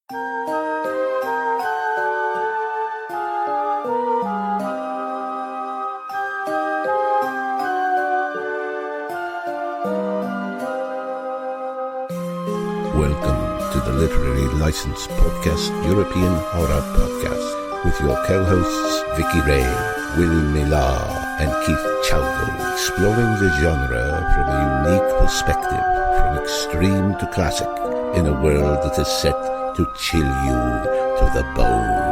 Welcome to the Literary License Podcast, European Horror Podcast, with your co-hosts Vicky Ray, Will Millar, and Keith Chalgo, exploring the genre from a unique perspective, from extreme to classic, in a world that is set to chill you to the bone.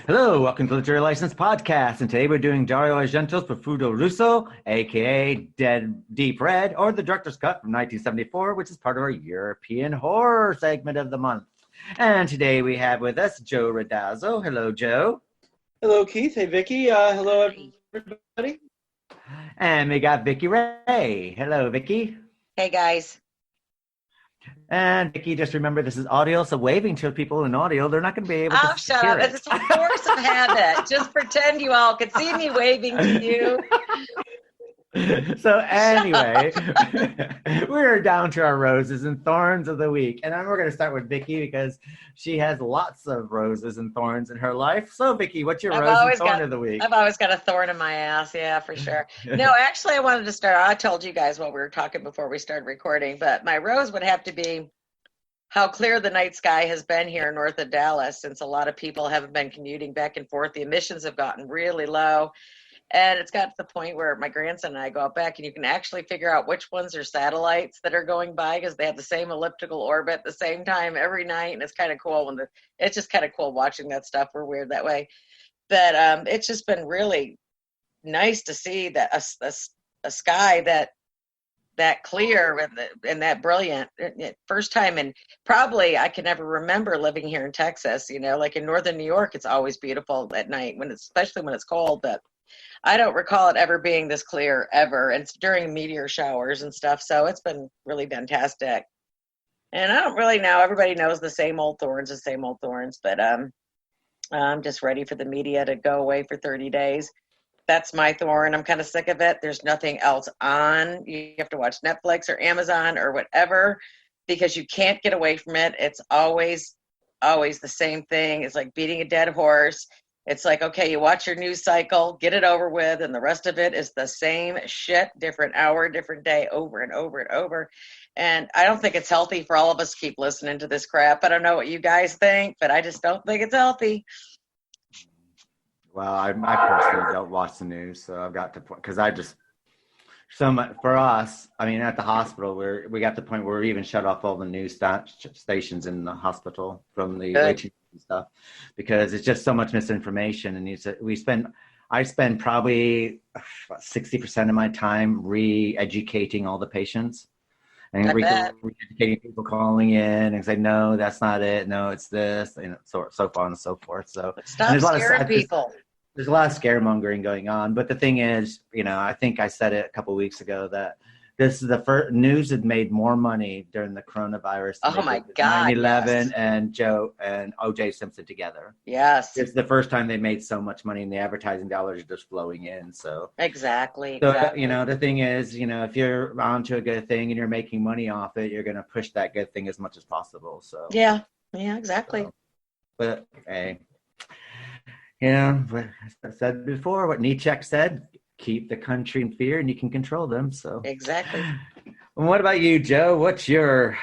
Hello, welcome to the Literary License Podcast, and today we're doing Dario Argento's Profondo Rosso, aka Dead Deep Red, or the Director's Cut from 1974, which is part of our European horror segment of the month. And today we have with us Joe Randazzo. Hello, Joe. Hello, Keith. Hey, Vicky. Hello, everybody. And we got Vicky Ray. Hello, Vicky. Hey, guys. And Vicky, just remember this is audio, so waving to people in audio, they're not going to be able to shut hear up. it. It's a force of habit. Just pretend you all could see me waving to you. So anyway, we're down to our roses and thorns of the week. And then we're going to start with Vicky because she has lots of roses and thorns in her life. So Vicky, what's your rose and thorn of the week? I've always got a thorn in my ass. Yeah, for sure. No, actually, I wanted to start. I told you guys what we were talking before we started recording, but my rose would have to be how clear the night sky has been here north of Dallas, since a lot of people haven't been commuting back and forth. The emissions have gotten really low. And it's got to the point where my grandson and I go out back and you can actually figure out which ones are satellites that are going by because they have the same elliptical orbit at the same time every night. And it's kind of cool it's just kind of cool watching that stuff. We're weird that way. But it's just been really nice to see that a sky that clear and that brilliant. First time, and probably I can never remember living here in Texas, like in northern New York, it's always beautiful at night especially when it's cold, but I don't recall it ever being this clear ever. And it's during meteor showers and stuff. So it's been really fantastic. And I don't really know. Everybody knows the same old thorns, but I'm just ready for the media to go away for 30 days. That's my thorn. I'm kind of sick of it. There's nothing else on. You have to watch Netflix or Amazon or whatever because you can't get away from it. It's always the same thing. It's like beating a dead horse. It's like, okay, you watch your news cycle, get it over with, and the rest of it is the same shit, different hour, different day, over and over and over. And I don't think it's healthy for all of us to keep listening to this crap. I don't know what you guys think, but I just don't think it's healthy. Well, I personally don't watch the news, so I've got to point, because I just, so much, for us, I mean, at the hospital, we got to the point where we even shut off all the news stations in the hospital from the waiting and stuff, because it's just so much misinformation. And I spend probably 60% of my time re-educating all the patients. And re-educating people calling in and say, no, that's not it. No, it's this, so on and so forth. So stop scaring people. There's a lot of scaremongering going on. But the thing is, I think I said it a couple of weeks ago that this is the first news had made more money during the coronavirus. Oh my God. 9/11 yes. And Joe and O.J. Simpson together. Yes. It's the first time they made so much money and the advertising dollars are just flowing in. So Exactly. So, the thing is, if you're onto a good thing and you're making money off it, you're going to push that good thing as much as possible. So Yeah, exactly. So, but hey, what I said before, what Nietzsche said, keep the country in fear and you can control them. So Exactly. And what about you, Joe? What's your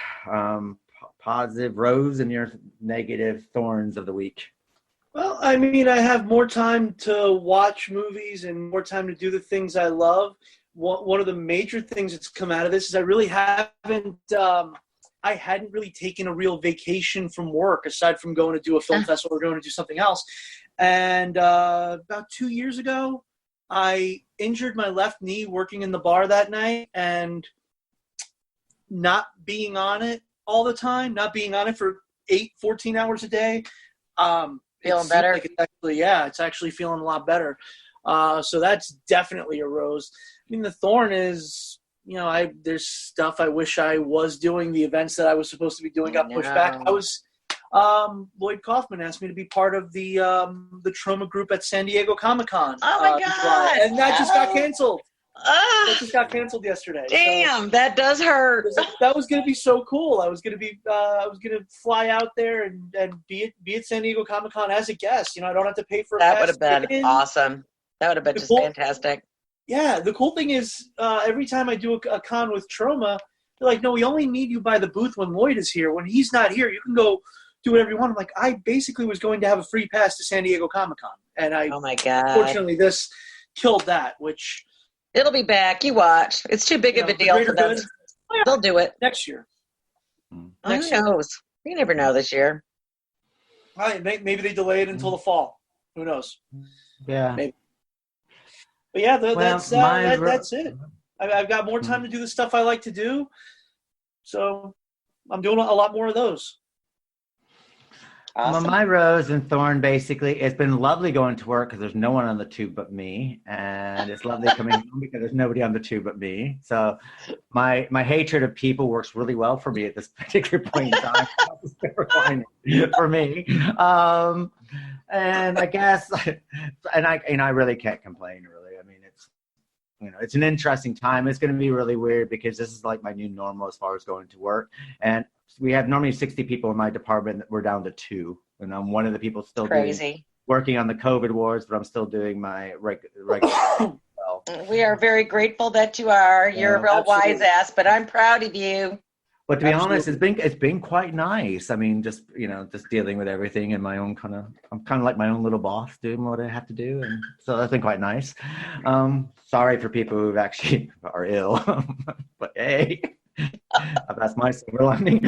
positive rose and your negative thorns of the week? Well, I mean, I have more time to watch movies and more time to do the things I love. One of the major things that's come out of this is I really hadn't really taken a real vacation from work aside from going to do a film festival or going to do something else. And about 2 years ago, I injured my left knee working in the bar that night, and not being on it all the time, not being on it for 14 hours a day. Feeling better? Like it's actually feeling a lot better. So that's definitely a rose. I mean, the thorn is, there's stuff I wish I was doing. The events that I was supposed to be doing got pushed back. Lloyd Kaufman asked me to be part of the Trauma group at San Diego Comic-Con. Oh my God. And that just got canceled. Ah, That just got canceled yesterday. damn, So that does hurt. that was going to be so cool. I was going to fly out there and be at San Diego Comic-Con as a guest. You know, I don't have to pay for a That pass would have been to get in. awesome. That would have been The just cool- fantastic. Yeah, the cool thing is every time I do a con with Trauma, they're like, no, we only need you by the booth when Lloyd is here. When he's not here, you can go do whatever you want. I'm like, I basically was going to have a free pass to San Diego Comic-Con. And Oh my God. fortunately, this killed that, which... It'll be back. You watch. It's too big of a deal for them. They'll do it. Next year. Who Next year. knows? You never know this year. Maybe they delay it until the fall. Who knows? Yeah. Maybe. But yeah, that's it. I've got more Hmm. time to do the stuff I like to do. So I'm doing a lot more of those. Awesome. Well, my Rose and Thorn, basically, it's been lovely going to work because there's no one on the tube but me, and it's lovely coming home because there's nobody on the tube but me. So my hatred of people works really well for me at this particular point in time. For me, and I guess, and I really can't complain. Really, I mean, it's an interesting time. It's going to be really weird because this is like my new normal as far as going to work, and we have normally 60 people in my department. We're down to 2, and I'm one of the people still working on the COVID wards, but I'm still doing my regular. Well. We are very grateful that you are. You're a real absolutely. wise ass, but I'm proud of you. But to be Absolutely. honest, it's been quite nice. I mean, just dealing with everything in my own I'm kind of like my own little boss, doing what I have to do, and so that's been quite nice. Sorry for people who actually are ill, but hey. That's my silver lining.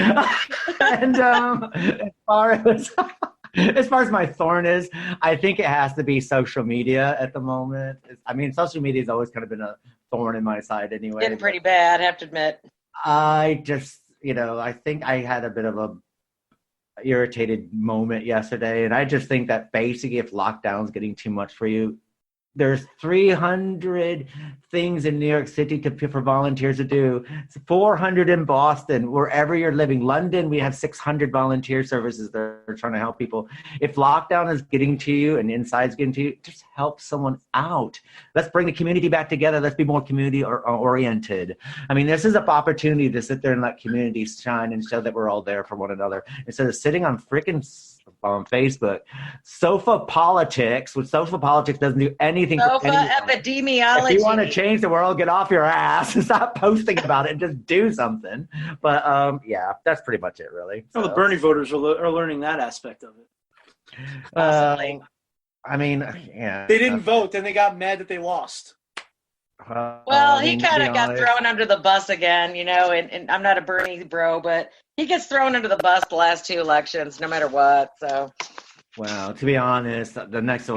And as far as my thorn is, I think it has to be social media at the moment. Social media has always kind of been a thorn in my side anyway. Getting pretty bad, I have to admit. I just, I think I had a bit of a irritated moment yesterday, and I just think that basically if lockdown's getting too much for you, there's 300 things in New York City for volunteers to do. It's 400 in Boston, wherever you're living. London, we have 600 volunteer services that are trying to help people. If lockdown is getting to you and inside's getting to you, just help someone out. Let's bring the community back together. Let's be more community oriented. I mean, this is an opportunity to sit there and let communities shine and show that we're all there for one another instead of sitting on freaking on Facebook. Sofa politics, which social politics doesn't do anything for anyone. Epidemiology. If you want to change the world, get off your ass and stop posting about it and just do something. But yeah, that's pretty much it, really. Well, the Bernie voters are learning that aspect of it. Possibly. I mean, yeah. They didn't vote, then they got mad that they lost. Well, he kind of got thrown under the bus again, and I'm not a Bernie bro, but he gets thrown under the bus the last 2 elections, no matter what. So, well, to be honest, your next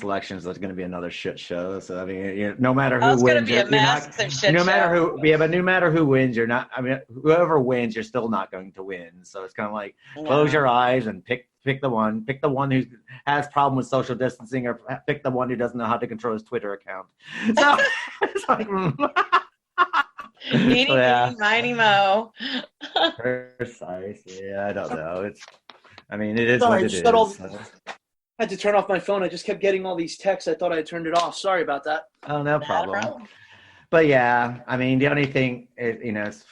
election is going to be another shit show. So I mean, no matter who wins, it's going to be a massive shit no show. matter who wins, you're not. I mean, whoever wins, you're still not going to win. So it's kind of like close your eyes and pick the one who has problem with social distancing, or pick the one who doesn't know how to control his Twitter account. So it's like. Eeny, meeny, miny, mo. Precisely. Yeah, I don't know. It is Sorry, what it is. I had to turn off my phone. I just kept getting all these texts. I thought I had turned it off. Sorry about that. Oh, no problem. But yeah, I mean, the only thing is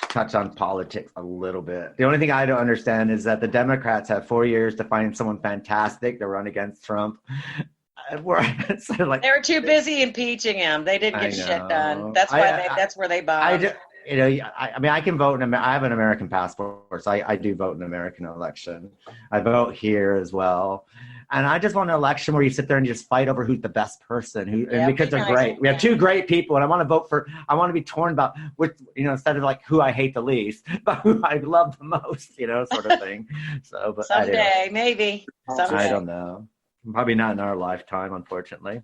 touch on politics a little bit. The only thing I don't understand is that the Democrats have 4 years to find someone fantastic to run against Trump. They were too busy impeaching him. They didn't get shit done. That's why that's where they bombed. I can vote I have an American passport, so I do vote in an American election. I vote here as well. And I just want an election where you sit there and just fight over who's the best person, because they're great. We have 2 great people, and I want to be torn about which, instead of like who I hate the least, but who I love the most, sort of thing. So, but someday, maybe. Someday. I don't know. Probably not in our lifetime, unfortunately.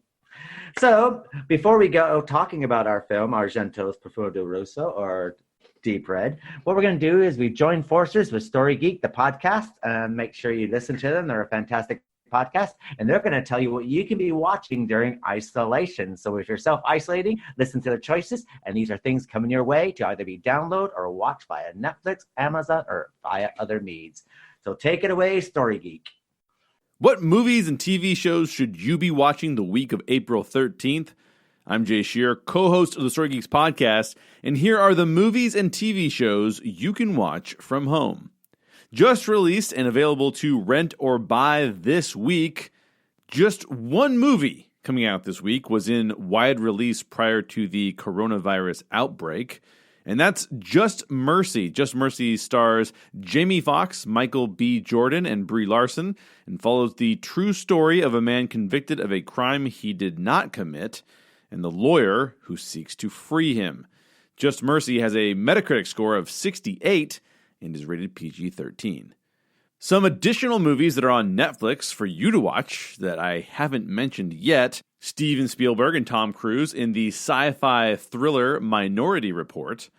So, before we go talking about our film, Argento's Profondo Rosso, or Deep Red, what we're going to do is we join forces with Story Geek, the podcast, and make sure you listen to them. They're a fantastic podcast, and they're going to tell you what you can be watching during isolation. So if you're self-isolating, listen to their choices, and these are things coming your way to either be download or watch via Netflix, Amazon, or via other means. So take it away, Story Geek. What movies and TV shows should you be watching the week of April 13th? I'm Jay Shear, co-host of the Story Geeks podcast, and here are the movies and TV shows you can watch from home. Just released and available to rent or buy this week, just one movie coming out this week was in wide release prior to the coronavirus outbreak, and that's Just Mercy. Just Mercy stars Jamie Foxx, Michael B. Jordan, and Brie Larson, and follows the true story of a man convicted of a crime he did not commit, and the lawyer who seeks to free him. Just Mercy has a Metacritic score of 68 and is rated PG-13. Some additional movies that are on Netflix for you to watch that I haven't mentioned yet: Steven Spielberg and Tom Cruise in the sci-fi thriller Minority Report,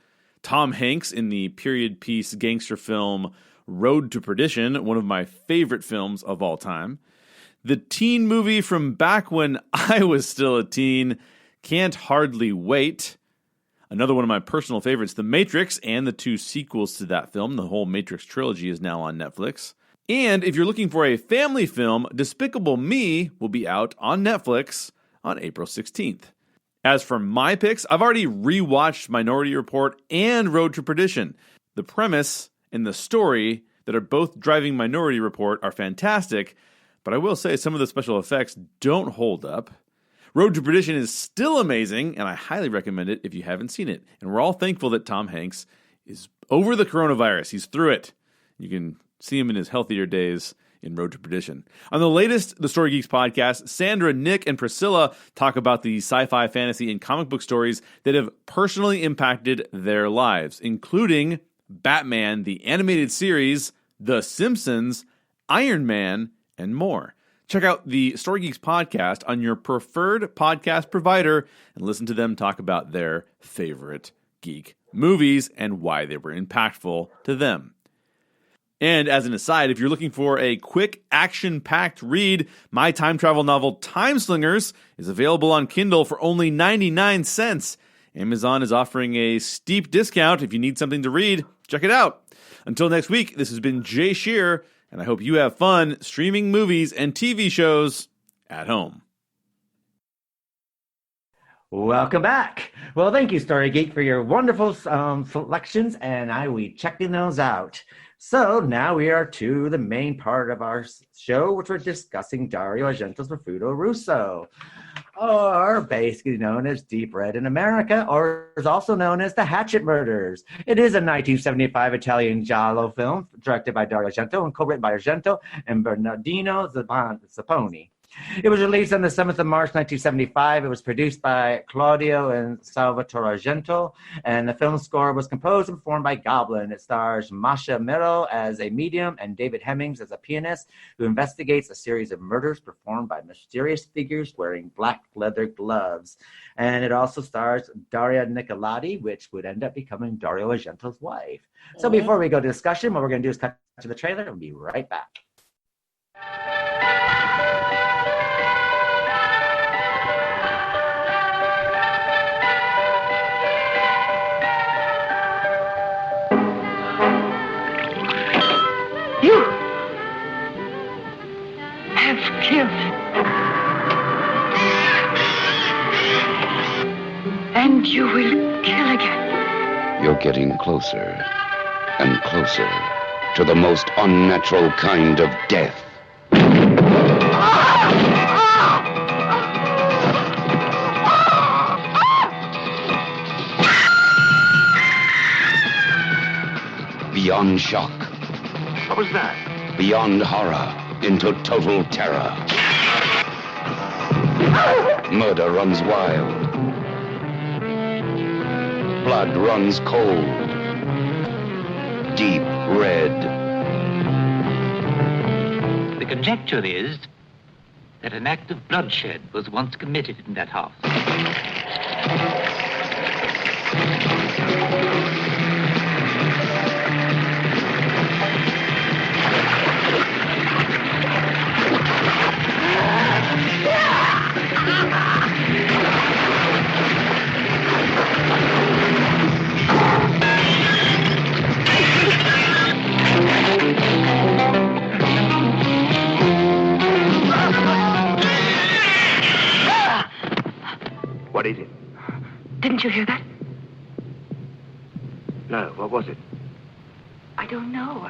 Tom Hanks in the period piece gangster film Road to Perdition, one of my favorite films of all time, the teen movie from back when I was still a teen, Can't Hardly Wait, another one of my personal favorites, The Matrix, and the two sequels to that film. The whole Matrix trilogy is now on Netflix. And if you're looking for a family film, Despicable Me will be out on Netflix on April 16th. As for my picks, I've already rewatched Minority Report and Road to Perdition. The premise and the story that are both driving Minority Report are fantastic, but I will say some of the special effects don't hold up. Road to Perdition is still amazing, and I highly recommend it if you haven't seen it. And we're all thankful that Tom Hanks is over the coronavirus. He's through it. You can see him in his healthier days in Road to Perdition. On the latest The Story Geeks podcast, Sandra, Nick, and Priscilla talk about the sci-fi, fantasy, and comic book stories that have personally impacted their lives, including Batman, the animated series, The Simpsons, Iron Man, and more. Check out the Story Geeks podcast on your preferred podcast provider and listen to them talk about their favorite geek movies and why they were impactful to them. And as an aside, if you're looking for a quick, action-packed read, my time travel novel Time Slingers is available on Kindle for only 99 cents. Amazon is offering a steep discount. If you need something to read, check it out. Until next week, this has been Jay Shear, and I hope you have fun streaming movies and TV shows at home. Welcome back. Well, thank you, Story Geek, for your wonderful selections, and we checking those out. So now we are to the main part of our show, which we're discussing Dario Argento's Profondo Rosso, or basically known as Deep Red in America, or is also known as The Hatchet Murders. It is a 1975 Italian giallo film directed by Dario Argento and co-written by Argento and Bernardino Zapponi. It was released on the 7th of March, 1975. It was produced by Claudio and Salvatore Argento, and the film score was composed and performed by Goblin. It stars Masha Miro as a medium and David Hemmings as a pianist who investigates a series of murders performed by mysterious figures wearing black leather gloves. And it also stars Daria Nicolodi, which would end up becoming Dario Argento's wife. So before we go to discussion, what we're going to do is cut to the trailer and be right back. You have killed. And you will kill again. You're getting closer and closer to the most unnatural kind of death. Beyond shock. What was that? Beyond horror into total terror. Murder runs wild. Blood runs cold. Deep red. The conjecture is that an act of bloodshed was once committed in that house. What is it? Didn't you hear that? No, what was it? I don't know.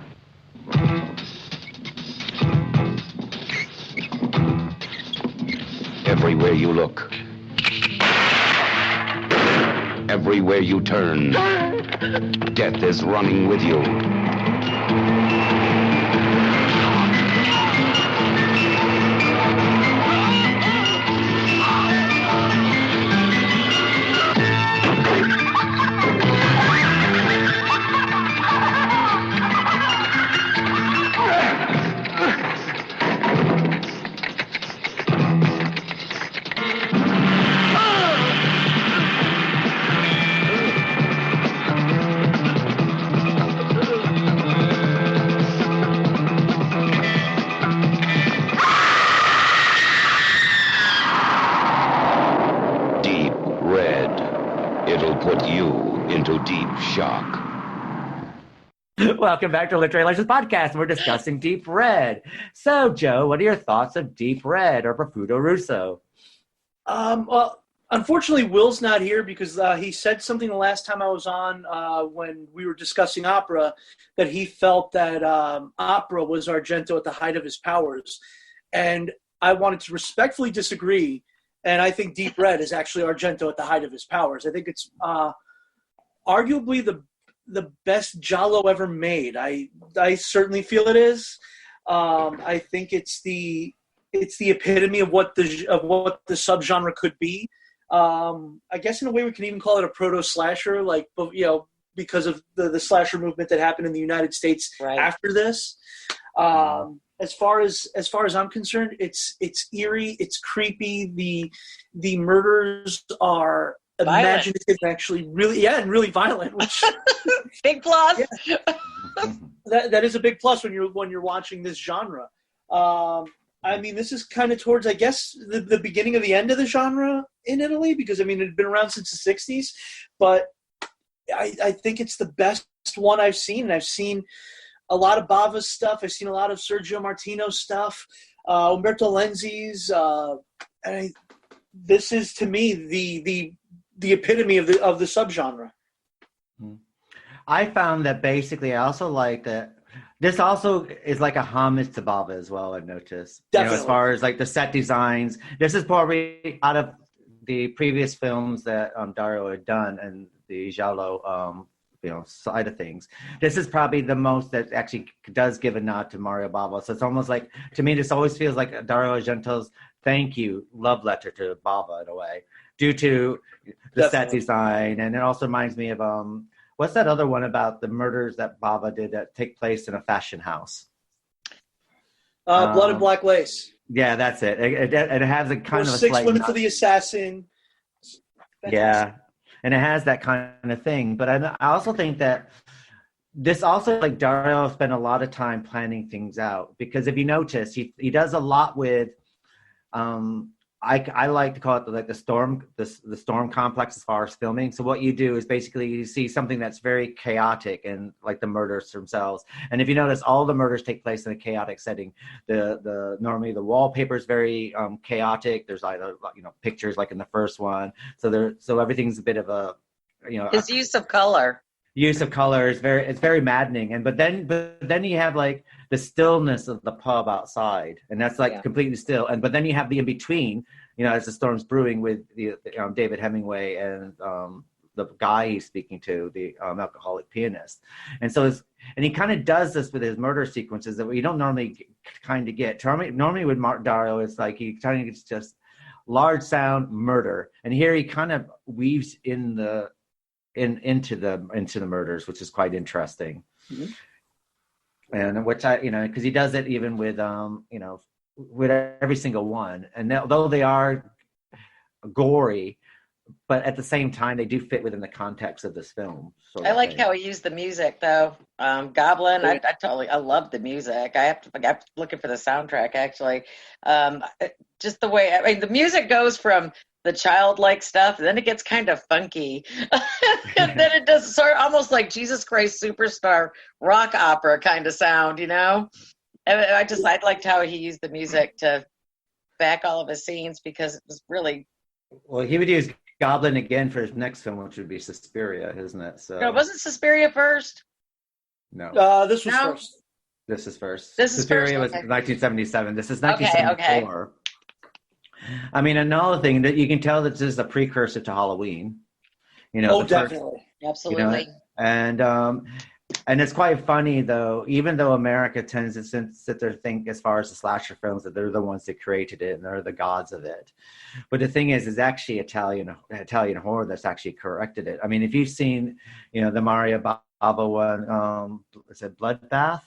Everywhere you look, everywhere you turn, death is running with you. Shock. Welcome back to Lit Relations Podcast. We're discussing Deep Red. So, Joe, what are your thoughts of Deep Red or Profondo Rosso? Well, unfortunately, Will's not here because he said something the last time I was on when we were discussing opera, that he felt that opera was Argento at the height of his powers. And I wanted to respectfully disagree. And I think Deep Red is actually Argento at the height of his powers. I think it's arguably the best giallo ever made. I certainly feel it is. I think it's the epitome of what the subgenre could be. I guess in a way we can even call it a proto slasher, like, you know, because of the slasher movement that happened in the United States after this. As far as I'm concerned, it's eerie, it's creepy. The murders are imaginative, actually, and really violent. Which big plus. Yeah. That is a big plus when you're watching this genre. I mean, this is kind of towards, I guess, the beginning of the end of the genre in Italy, because I mean it had been around since the '60s, but I think it's the best one I've seen. And I've seen a lot of Bava's stuff. I've seen a lot of Sergio Martino's stuff, Umberto Lenzi's, and this is, to me, the epitome of the subgenre. I found that basically I also like that this also is like a homage to Bava as well, I've noticed. Definitely. You know, as far as like the set designs. This is probably out of the previous films that Dario had done and the giallo side of things. This is probably the most that actually does give a nod to Mario Bava. So it's almost like, to me, this always feels like Dario Argento's thank you love letter to Bava in a way, due to the set design. And it also reminds me of what's that other one about the murders that Bava did that take place in a fashion house? Blood and Black Lace. Yeah, that's it. It has a kind of a 6 Women for the Assassin. Yeah, and it has that kind of thing. But I also think that this also, like, Dario spent a lot of time planning things out, because if you notice, he does a lot with I like to call it the storm complex as far as filming. So what you do is basically you see something that's very chaotic, and like the murders themselves. And if you notice, all the murders take place in a chaotic setting. Normally the wallpaper is very chaotic. There's either pictures like in the first one. So everything's a bit of a his use of color. Use of color is very maddening. But then you have like the stillness of the pub outside, and that's like completely still. But then you have the in between, as the storm's brewing with the David Hemingway and the guy he's speaking to, the alcoholic pianist. And so he kind of does this with his murder sequences that we don't normally kind of get. Normally with Dario, it's like he kind of gets just large sound murder, and here he kind of weaves into the murders, which is quite interesting. Mm-hmm. And which because he does it even with with every single one, and though they are gory, but at the same time they do fit within the context of this film. I like how he used the music though. Goblin, I love the music. I have to looking for the soundtrack actually. Just the way the music goes from the childlike stuff, and then it gets kind of funky. And then it does sort of almost like Jesus Christ Superstar rock opera kind of sound, And I liked how he used the music to back all of his scenes, because it was really... Well, he would use Goblin again for his next film, which would be Suspiria, isn't it? So No, wasn't Suspiria first? no, This was No. first. this is first. This is Suspiria first, was okay. 1977. This is Okay, 1974. I mean, another thing that you can tell that this is a precursor to Halloween. You know, Oh, the first- definitely. Absolutely. and it's quite funny though. Even though America tends to sit there and think, as far as the slasher films, that they're the ones that created it and they're the gods of it. But the thing is actually Italian horror that's actually corrected it. I mean, if you've seen, the Mario Bava one, is it Bloodbath?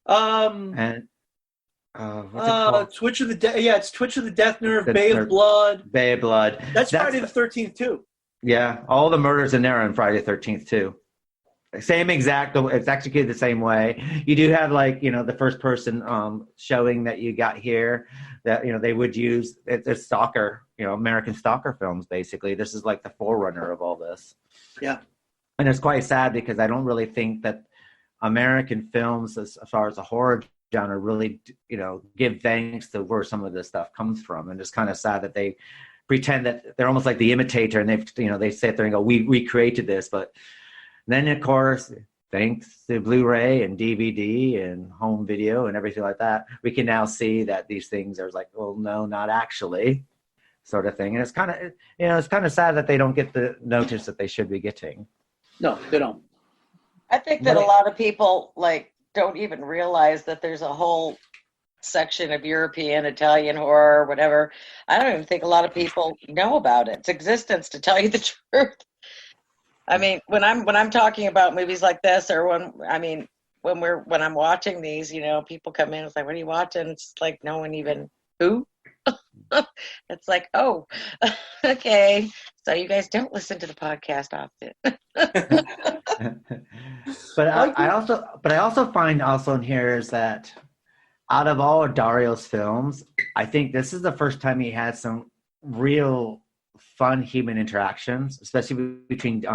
And what's it called? Twitch of the Death. Yeah, it's Twitch of the Death Nerve, The Bay of Nerve. Blood. Bay of Blood. That's Friday the 13th too. Yeah, all the murders in there on Friday the 13th too. Same exact. It's executed the same way. You do have the first person showing that you got here. That they would use it's stalker. American stalker films. Basically, this is like the forerunner of all this. Yeah, and it's quite sad because I don't really think that American films, as far as the horror genre, really give thanks to where some of this stuff comes from, and it's kind of sad that they pretend that they're almost like the imitator, and they sit there and go, we created this, but then of course, thanks to Blu-ray and DVD and home video and everything like that, we can now see that these things are like, well, no, not actually, sort of thing. And it's kind of sad that they don't get the notice that they should be getting. No, they don't. I think that a lot of people don't even realize that there's a whole section of European, Italian horror, whatever. I don't even think a lot of people know about its existence, to tell you the truth. I mean, when I'm talking about movies like this, or when I'm watching these, people come in, it's like, what are you watching? It's like no one even who? It's like, oh, okay. So you guys don't listen to the podcast often. But I also find in here is that out of all of Dario's films, I think this is the first time he had some real fun human interactions, especially between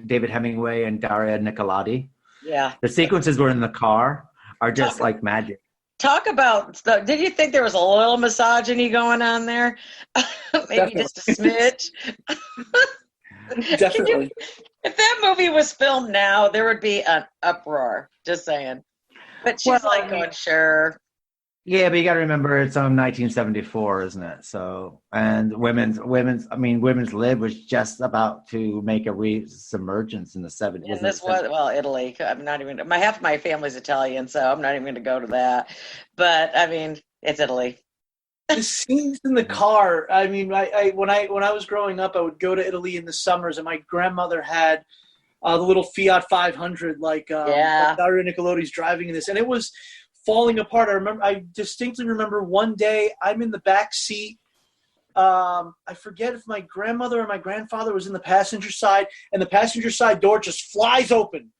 David Hemingway and Daria Nicolodi. Yeah. The sequences were in the car are just like magic. Talk about did you think there was a little misogyny going on there? Maybe Definitely. just a smidge. Definitely. If that movie was filmed now, there would be an uproar. Just saying. But she's going, sure. Yeah, but you got to remember it's 1974, isn't it? So, and women's lib was just about to make a re-submergence in the 70s. And this was, Italy. I'm not even, half of my family's Italian, so I'm not even going to go to that. But, I mean, it's Italy. The scenes in the car. I mean, when I was growing up, I would go to Italy in the summers, and my grandmother had the little Fiat 500, like Dario Nicolodi's driving in this, and it was falling apart. I distinctly remember one day I'm in the back seat. I forget if my grandmother or my grandfather was in the passenger side, and the passenger side door just flies open.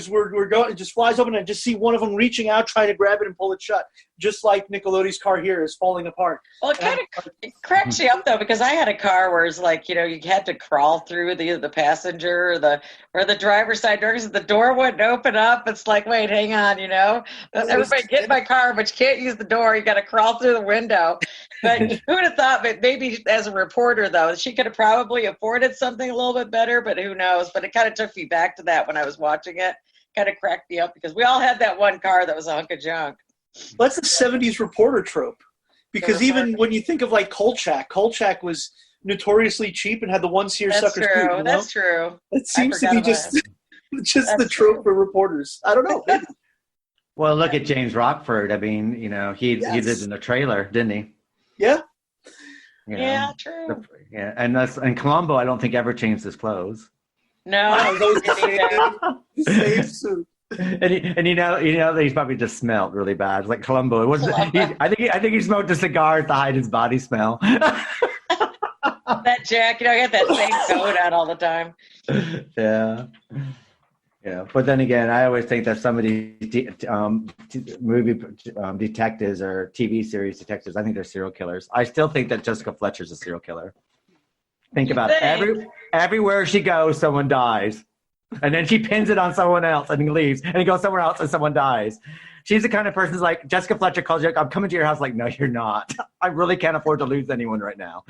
We're going. It just flies open, and I just see one of them reaching out, trying to grab it and pull it shut, just like Nicolodi's car here is falling apart. Well, it kind of cracks you up though, because I had a car where it's like, you had to crawl through the passenger or the driver's side door because the door wouldn't open up. It's like, wait, hang on, everybody get in my car, but you can't use the door. You got to crawl through the window. But who would have thought? But maybe as a reporter though, she could have probably afforded something a little bit better. But who knows? But it kind of took me back to that when I was watching it. Kind of cracked me up because we all had that one car that was a hunk of junk. Well, that's the 70s reporter trope. Because even when you think of like Kolchak was notoriously cheap and had the one seersucker suit. That's true. It seems to be just the trope for reporters. I don't know. Well, look at James Rockford. I mean, he lived in a trailer, didn't he? Yeah. Yeah, true. Yeah, and Columbo, I don't think ever changed his clothes. No, those the same suit. And he's probably just smelled really bad. Like Columbo, it wasn't. I think he smoked a cigar to hide his body smell. That Jack, he had that same coat out all the time. Yeah. But then again, I always think that some of these movie detectives or TV series detectives, I think they're serial killers. I still think that Jessica Fletcher's a serial killer. Think about it. Everywhere she goes, someone dies. And then she pins it on someone else and he leaves. And he goes somewhere else and someone dies. She's the kind of person who's like, Jessica Fletcher calls you, I'm coming to your house. Like, no, you're not. I really can't afford to lose anyone right now.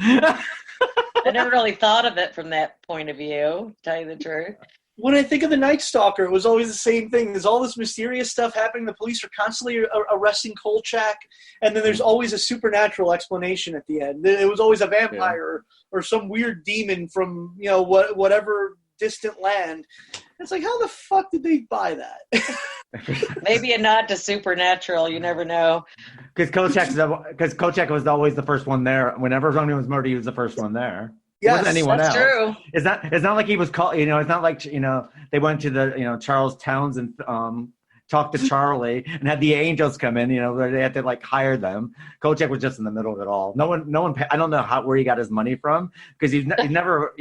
I never really thought of it from that point of view, to tell you the truth. When I think of the Night Stalker, it was always the same thing. There's all this mysterious stuff happening. The police are constantly arresting Kolchak, and then there's always a supernatural explanation at the end. It was always a vampire or some weird demon from whatever distant land. It's like, how the fuck did they buy that? Maybe a nod to supernatural. You never know. Because Kolchak was always the first one there. Whenever someone was murdered, he was the first one there. Yes, wasn't anyone that's else. True. It's not like he was called. It's not like they went to the Charles Townsend talked to Charlie and had the angels come in. Where they had to like hire them. Kolchak was just in the middle of it all. No one. I don't know where he got his money from because he never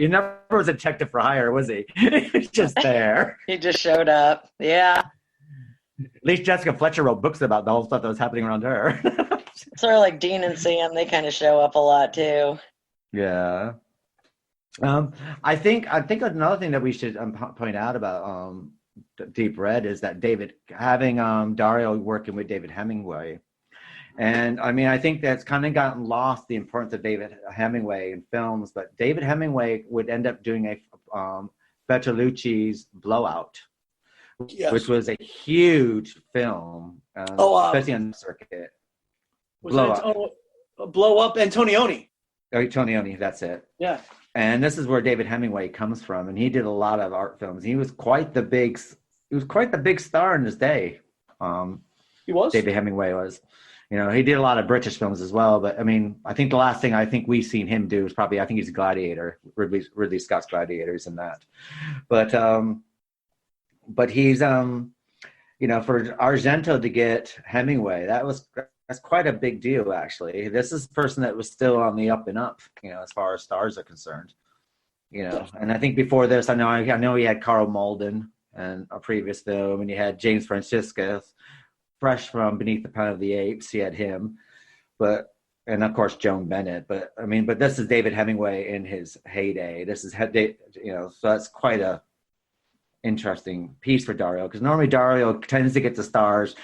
was a detective for hire, was he? He was just there. He just showed up. Yeah. At least Jessica Fletcher wrote books about the whole stuff that was happening around her. Sort of like Dean and Sam. They kind of show up a lot too. Yeah. I think another thing that we should point out about Deep Red is that having Dario working with David Hemingway, and I mean I think that's kind of gotten lost, the importance of David Hemingway in films. But David Hemingway would end up doing a Bertolucci's Blowout, which was a huge film, especially on the circuit. Blow Up, Antonioni. Oh, Antonioni, that's it. Yeah. And this is where David Hemingway comes from, and he did a lot of art films. He was quite the big star in his day. He was. David Hemingway was. He did a lot of British films as well. But I mean, I think the last thing I think we've seen him do is probably he's Gladiator, Ridley Scott's Gladiators, and that. But he's for Argento to get Hemingway, that's quite a big deal, actually. This is a person that was still on the up and up, as far as stars are concerned. And I think before this, I know he had Carl Malden and a previous film, and he had James Franciscus, fresh from Beneath the Planet of the Apes. He had him, and of course Joan Bennett. But this is David Hemingway in his heyday. This is so that's quite a interesting piece for Dario, because normally Dario tends to get the stars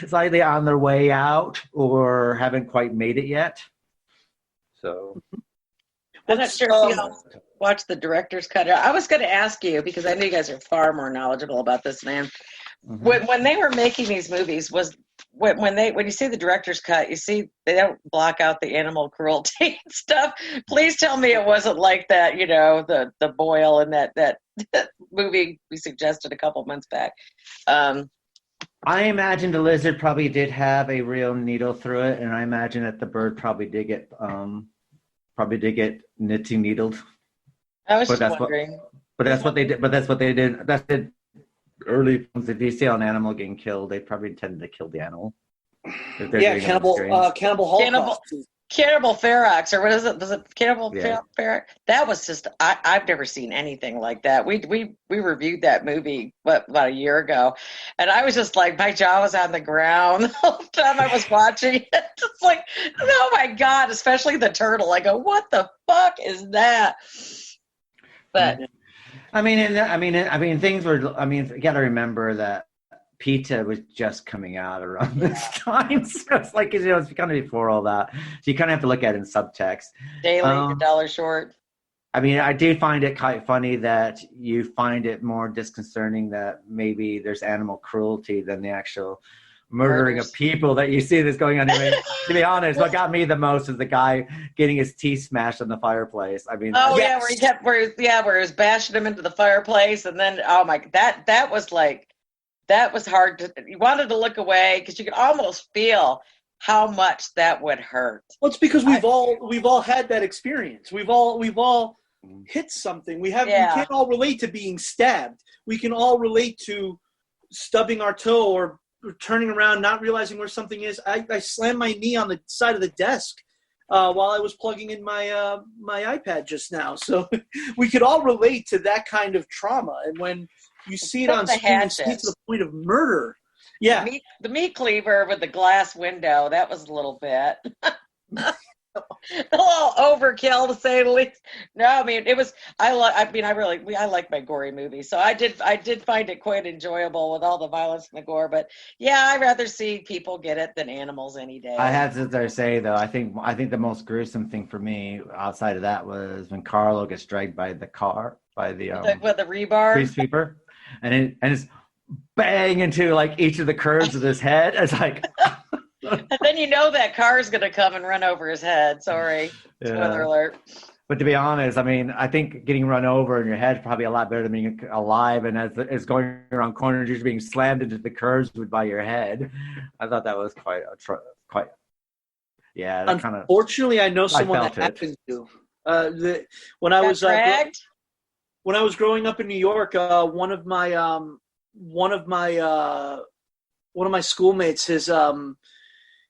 slightly on their way out or haven't quite made it yet. So I'm not sure if you watch the director's cut. I was going to ask you, because I know you guys are far more knowledgeable about this, man. Mm-hmm. When they were making these movies, when you see the director's cut, you see they don't block out the animal cruelty and stuff. Please tell me it wasn't like that, the Boyle and that movie we suggested a couple months back. I imagine the lizard probably did have a real needle through it, and I imagine that the bird probably did get knitting needled. I was just wondering. But that's what they did. But that's what they did. That's the early films. If you see an animal getting killed, they probably intended to kill the animal. Cannibal Holocaust. Cannibal Ferox, or what is it? Was it Cannibal Ferox? That was just I've never seen anything like that. We reviewed that movie about a year ago, and I was just like, my jaw was on the ground the whole time I was watching it. It's like, oh my god! Especially the turtle. I go, what the fuck is that? But things were. You got to remember that PETA was just coming out around this time, so it's like it's kind of before all that. So you kind of have to look at it in subtext. Daily, a dollar short. I do find it quite funny that you find it more disconcerting that maybe there's animal cruelty than the actual murdering of people that you see that's going on. To be honest, what got me the most is the guy getting his teeth smashed on the fireplace. Where he was bashing him into the fireplace, and then that was hard. You wanted to look away because you could almost feel how much that would hurt. Well, it's because we've all had that experience. We've all hit something. We can't all relate to being stabbed. We can all relate to stubbing our toe or turning around, not realizing where something is. I slammed my knee on the side of the desk while I was plugging in my iPad just now. So we could all relate to that kind of trauma. And when you see it on screen, you see it to the point of murder. Yeah. The meat cleaver with the glass window, that was a little bit. A little overkill to say the least. No, I mean it was. I like my gory movies, so I did find it quite enjoyable with all the violence and the gore. But yeah, I'd rather see people get it than animals any day. I had to say though, I think the most gruesome thing for me outside of that was when Carlo gets dragged by the car by the rebar police sweeper, and it's bang into like each of the curves of his head. It's like. And then you know that car is going to come and run over his head. Sorry. Spoiler alert. But to be honest, I mean, I think getting run over in your head is probably a lot better than being alive. And as it's going around corners, you're being slammed into the curves by your head. I thought that was quite. Yeah. Unfortunately, I know someone that happened to. When I was growing up in New York, one of my schoolmates,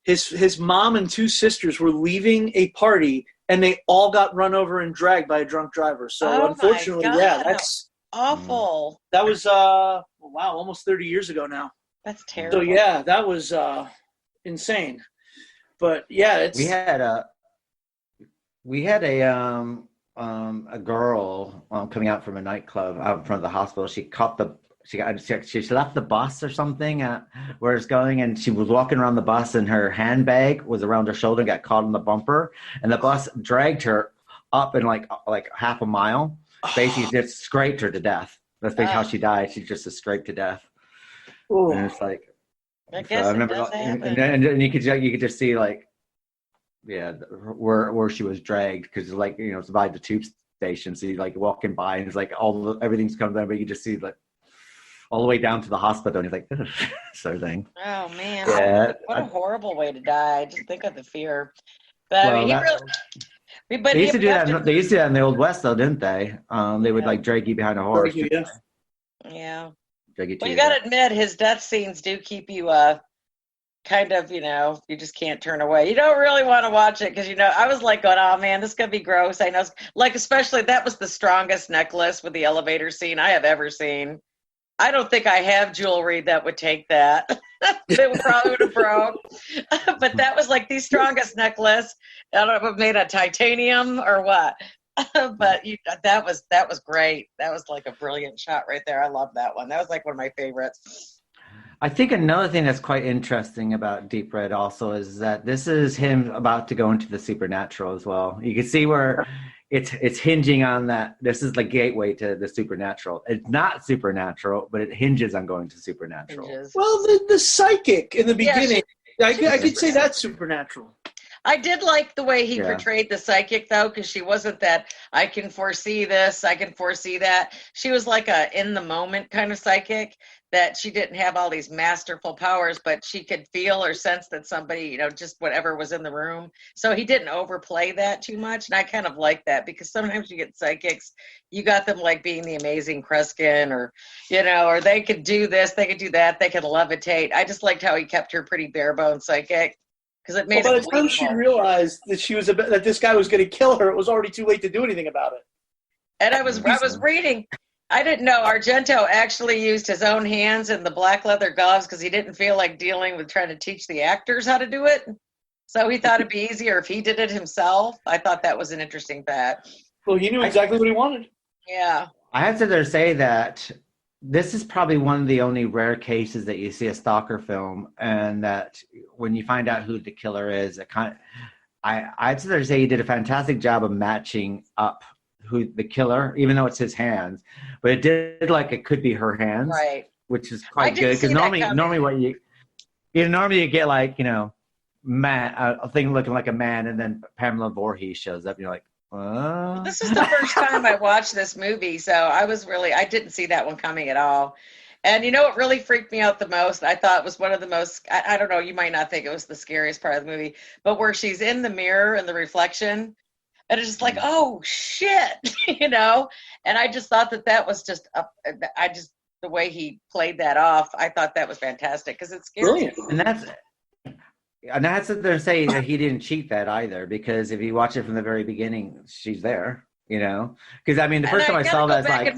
his mom and two sisters were leaving a party, and they all got run over and dragged by a drunk driver. So unfortunately, that's awful. That was almost 30 years ago now. That's terrible. So yeah, that was insane. But yeah, we had a girl coming out from a nightclub out in front of the hospital. She left the bus or something where it's going, and she was walking around the bus, and her handbag was around her shoulder and got caught in the bumper, and the bus dragged her up in like half a mile. Basically, just scraped her to death. That's basically how she died. She just scraped to death. Ooh. And it's like, I guess I remember, and you could just see like, yeah, where she was dragged, because like, you know, it's by the tube station, so you like walking by, and it's like everything's coming down, but you just see like. All the way down to the hospital, and he's like, sort of thing. Oh man, yeah, what a horrible way to die! Just think of the fear. But I mean, they used to do that. They used to do that in the Old West, though, didn't they? They would like drag you behind a horse. Yeah. Drag you well, you got to admit, his death scenes do keep you kind of, you know, you just can't turn away. You don't really want to watch it because, you know, I was like going, oh man, this is gonna be gross. I know, like especially that was the strongest necklace with the elevator scene I have ever seen. I don't think I have jewelry that would take that. It probably would have broke. But that was like the strongest necklace. I don't know if it was made of titanium or what. But that was great. That was like a brilliant shot right there. I love that one. That was like one of my favorites. I think another thing that's quite interesting about Deep Red also is that this is him about to go into the supernatural as well. You can see where it's hinging on that. This is the gateway to the supernatural. It's not supernatural, but it hinges on going to supernatural. Well, the psychic in the beginning, I could say that's supernatural. I did like the way he portrayed the psychic, though, because she wasn't that, I can foresee this, I can foresee that. She was like a in-the-moment kind of psychic, that she didn't have all these masterful powers, but she could feel or sense that somebody, you know, just whatever was in the room. So he didn't overplay that too much, and I kind of like that, because sometimes you get psychics, you got them like being the amazing Kreskin, or, you know, or they could do this, they could do that, they could levitate. I just liked how he kept her pretty bare-bones psychic. Because it made by the time she realized that that this guy was going to kill her, it was already too late to do anything about it. And I was reading. I didn't know Argento actually used his own hands in the black leather gloves because he didn't feel like dealing with trying to teach the actors how to do it. So he thought it'd be easier if he did it himself. I thought that was an interesting fact. Well, he knew exactly what he wanted. Yeah. I have to say that this is probably one of the only rare cases that you see a stalker film, and that when you find out who the killer is, I'd say he did a fantastic job of matching up who the killer, even though it's his hands, but it did like it could be her hands, right? Which is quite good, because normally what you get, like, you know, a thing looking like a man, and then Pamela Voorhees shows up, and you're like, This is the first time I watched this movie, so I didn't see that one coming at all. And you know what really freaked me out the most? I thought it was one of the most, I don't know, you might not think it was the scariest part of the movie, but where she's in the mirror and the reflection, and it's just like, oh shit, you know? And I just thought that was just, the way he played that off, I thought that was fantastic, because it's scary. Brilliant. And that's what they're saying, that he didn't cheat that either, because if you watch it from the very beginning, she's there, you know? Because, I mean, the first time I saw that, it's like,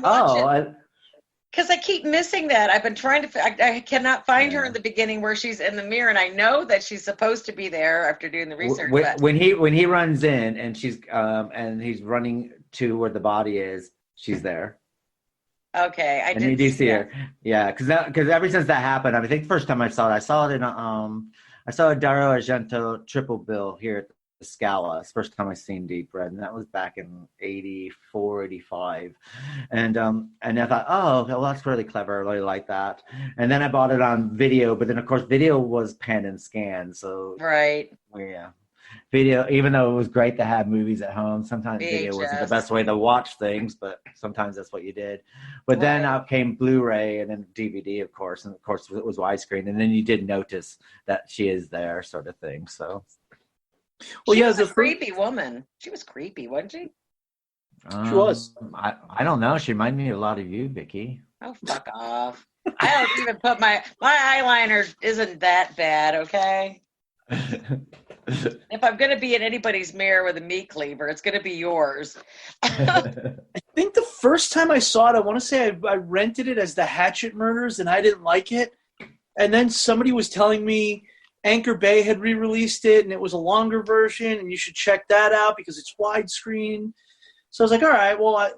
Because I keep missing that. I've been trying to. I cannot find her in the beginning where she's in the mirror, and I know that she's supposed to be there after doing the research. When he runs in and she's and he's running to where the body is, she's there. Okay, and you do see her. Yeah, because ever since that happened, I think the first time I saw it in I saw a Dario Argento triple bill here at the Scala. It's the first time I seen Deep Red, and that was back in 84, 85. And I thought, oh, well, that's really clever. I really like that. And then I bought it on video, but then of course video was pan and scan. So right. Yeah. Video, even though it was great to have movies at home, sometimes video wasn't the best way to watch things, but sometimes that's what you did. But then out came Blu-ray and then DVD, of course, and of course it was widescreen, and then you did notice that she is there, sort of thing. So, well, she was a creepy woman. She was creepy, wasn't she? She was. I don't know. She reminded me a lot of you, Vicky. Oh, fuck off! I don't even put my eyeliner isn't that bad, okay? If I'm going to be in anybody's mirror with a meat cleaver, it's going to be yours. I think the first time I saw it, I want to say I rented it as the Hatchet Murders, and I didn't like it. And then somebody was telling me Anchor Bay had re-released it, and it was a longer version, and you should check that out because it's widescreen. So I was like, all right, well,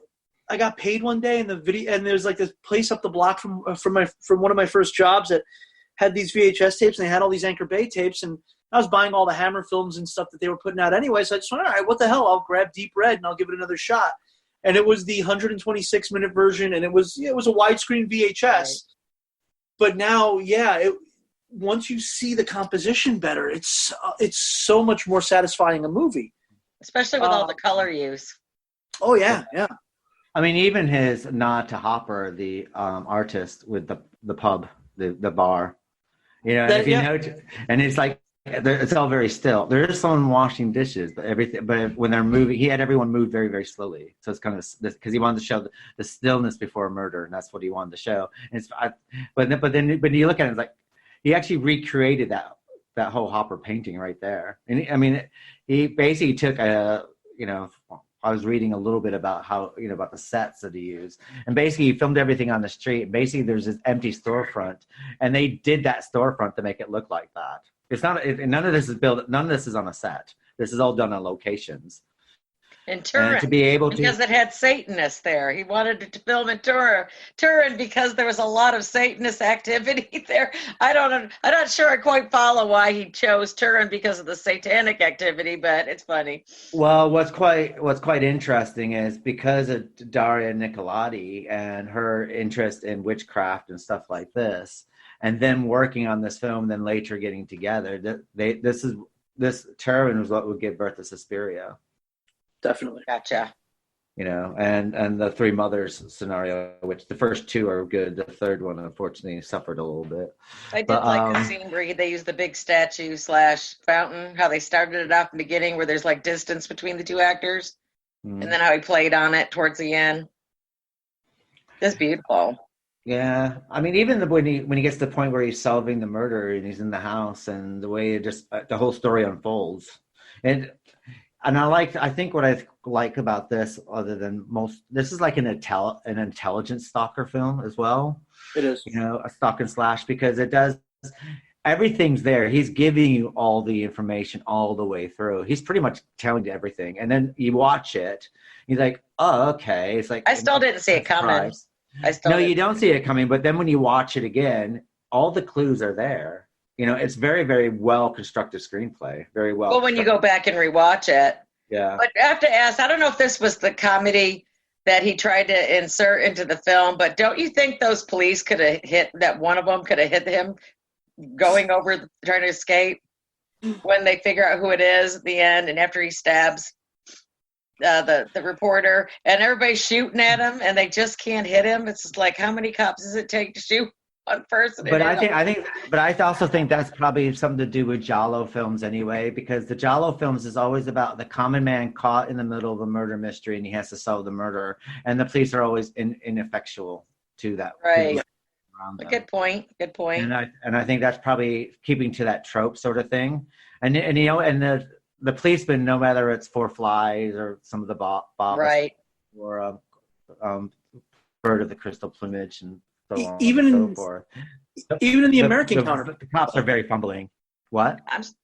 I got paid one day, and there's like this place up the block from one of my first jobs that had these VHS tapes, and they had all these Anchor Bay tapes, and I was buying all the Hammer films and stuff that they were putting out anyway. So I just went, all right, what the hell? I'll grab Deep Red and I'll give it another shot. And it was the 126-minute version, and it was a widescreen VHS. Right. But now, once you see the composition better, it's so much more satisfying a movie, especially with all the color use. Oh yeah. I mean, even his nod to Hopper, the artist with the pub, the bar. You know, if you know, and it's like. It's all very still. There is someone washing dishes, but when they're moving, he had everyone move very, very slowly. So it's kind of because he wanted to show the stillness before a murder, and that's what he wanted to show. And but then you look at it, it's like he actually recreated that whole Hopper painting right there. And he basically took I was reading a little bit about about the sets that he used, and basically he filmed everything on the street. Basically, there's this empty storefront, and they did that storefront to make it look like that. It's not. None of this is built. None of this is on a set. This is all done on locations. In Turin, to be able to, because it had Satanists there. He wanted to film in Turin because there was a lot of Satanist activity there. I'm not sure I quite follow why he chose Turin because of the satanic activity, but it's funny. Well, what's quite interesting is because of Daria Nicolodi and her interest in witchcraft and stuff like this, and them working on this film, then later getting together. This Turin was what would give birth to Suspiria. Definitely. Gotcha. And the Three Mothers scenario, which the first two are good. The third one, unfortunately, suffered a little bit. I did like the scene where they used the big statue / fountain, how they started it off in the beginning where there's like distance between the two actors. And then how he played on it towards the end. It's beautiful. Yeah. I mean, even when he gets to the point where he's solving the murder and he's in the house and the way it just, the whole story unfolds. And I think what I like about this, other than this is like an intelligent stalker film as well. It is. A stalk and slash, because it does, everything's there. He's giving you all the information all the way through. He's pretty much telling you everything. And then you watch it, you're like, oh, okay. It's like, I still didn't see it coming. You don't see it coming, but then when you watch it again, all the clues are there. It's very, very well constructed screenplay. Very well. Well, when you go back and rewatch it. Yeah. But I have to ask, I don't know if this was the comedy that he tried to insert into the film, but don't you think those police could have one of them could have hit him going over, trying to escape when they figure out who it is at the end and after he stabs the reporter and everybody's shooting at him and they just can't hit him? It's just like, how many cops does it take to shoot one person? But I also think that's probably something to do with Giallo films anyway, because the Giallo films is always about the common man caught in the middle of a murder mystery and he has to solve the murder, and the police are always ineffectual to that. Right. Good point. And I think that's probably keeping to that trope sort of thing. And the policeman, no matter it's Four Flies or some of the Bob, right, or bird of the crystal plumage and so on even and in so forth. even in the American counterparts, the cops are very fumbling. What?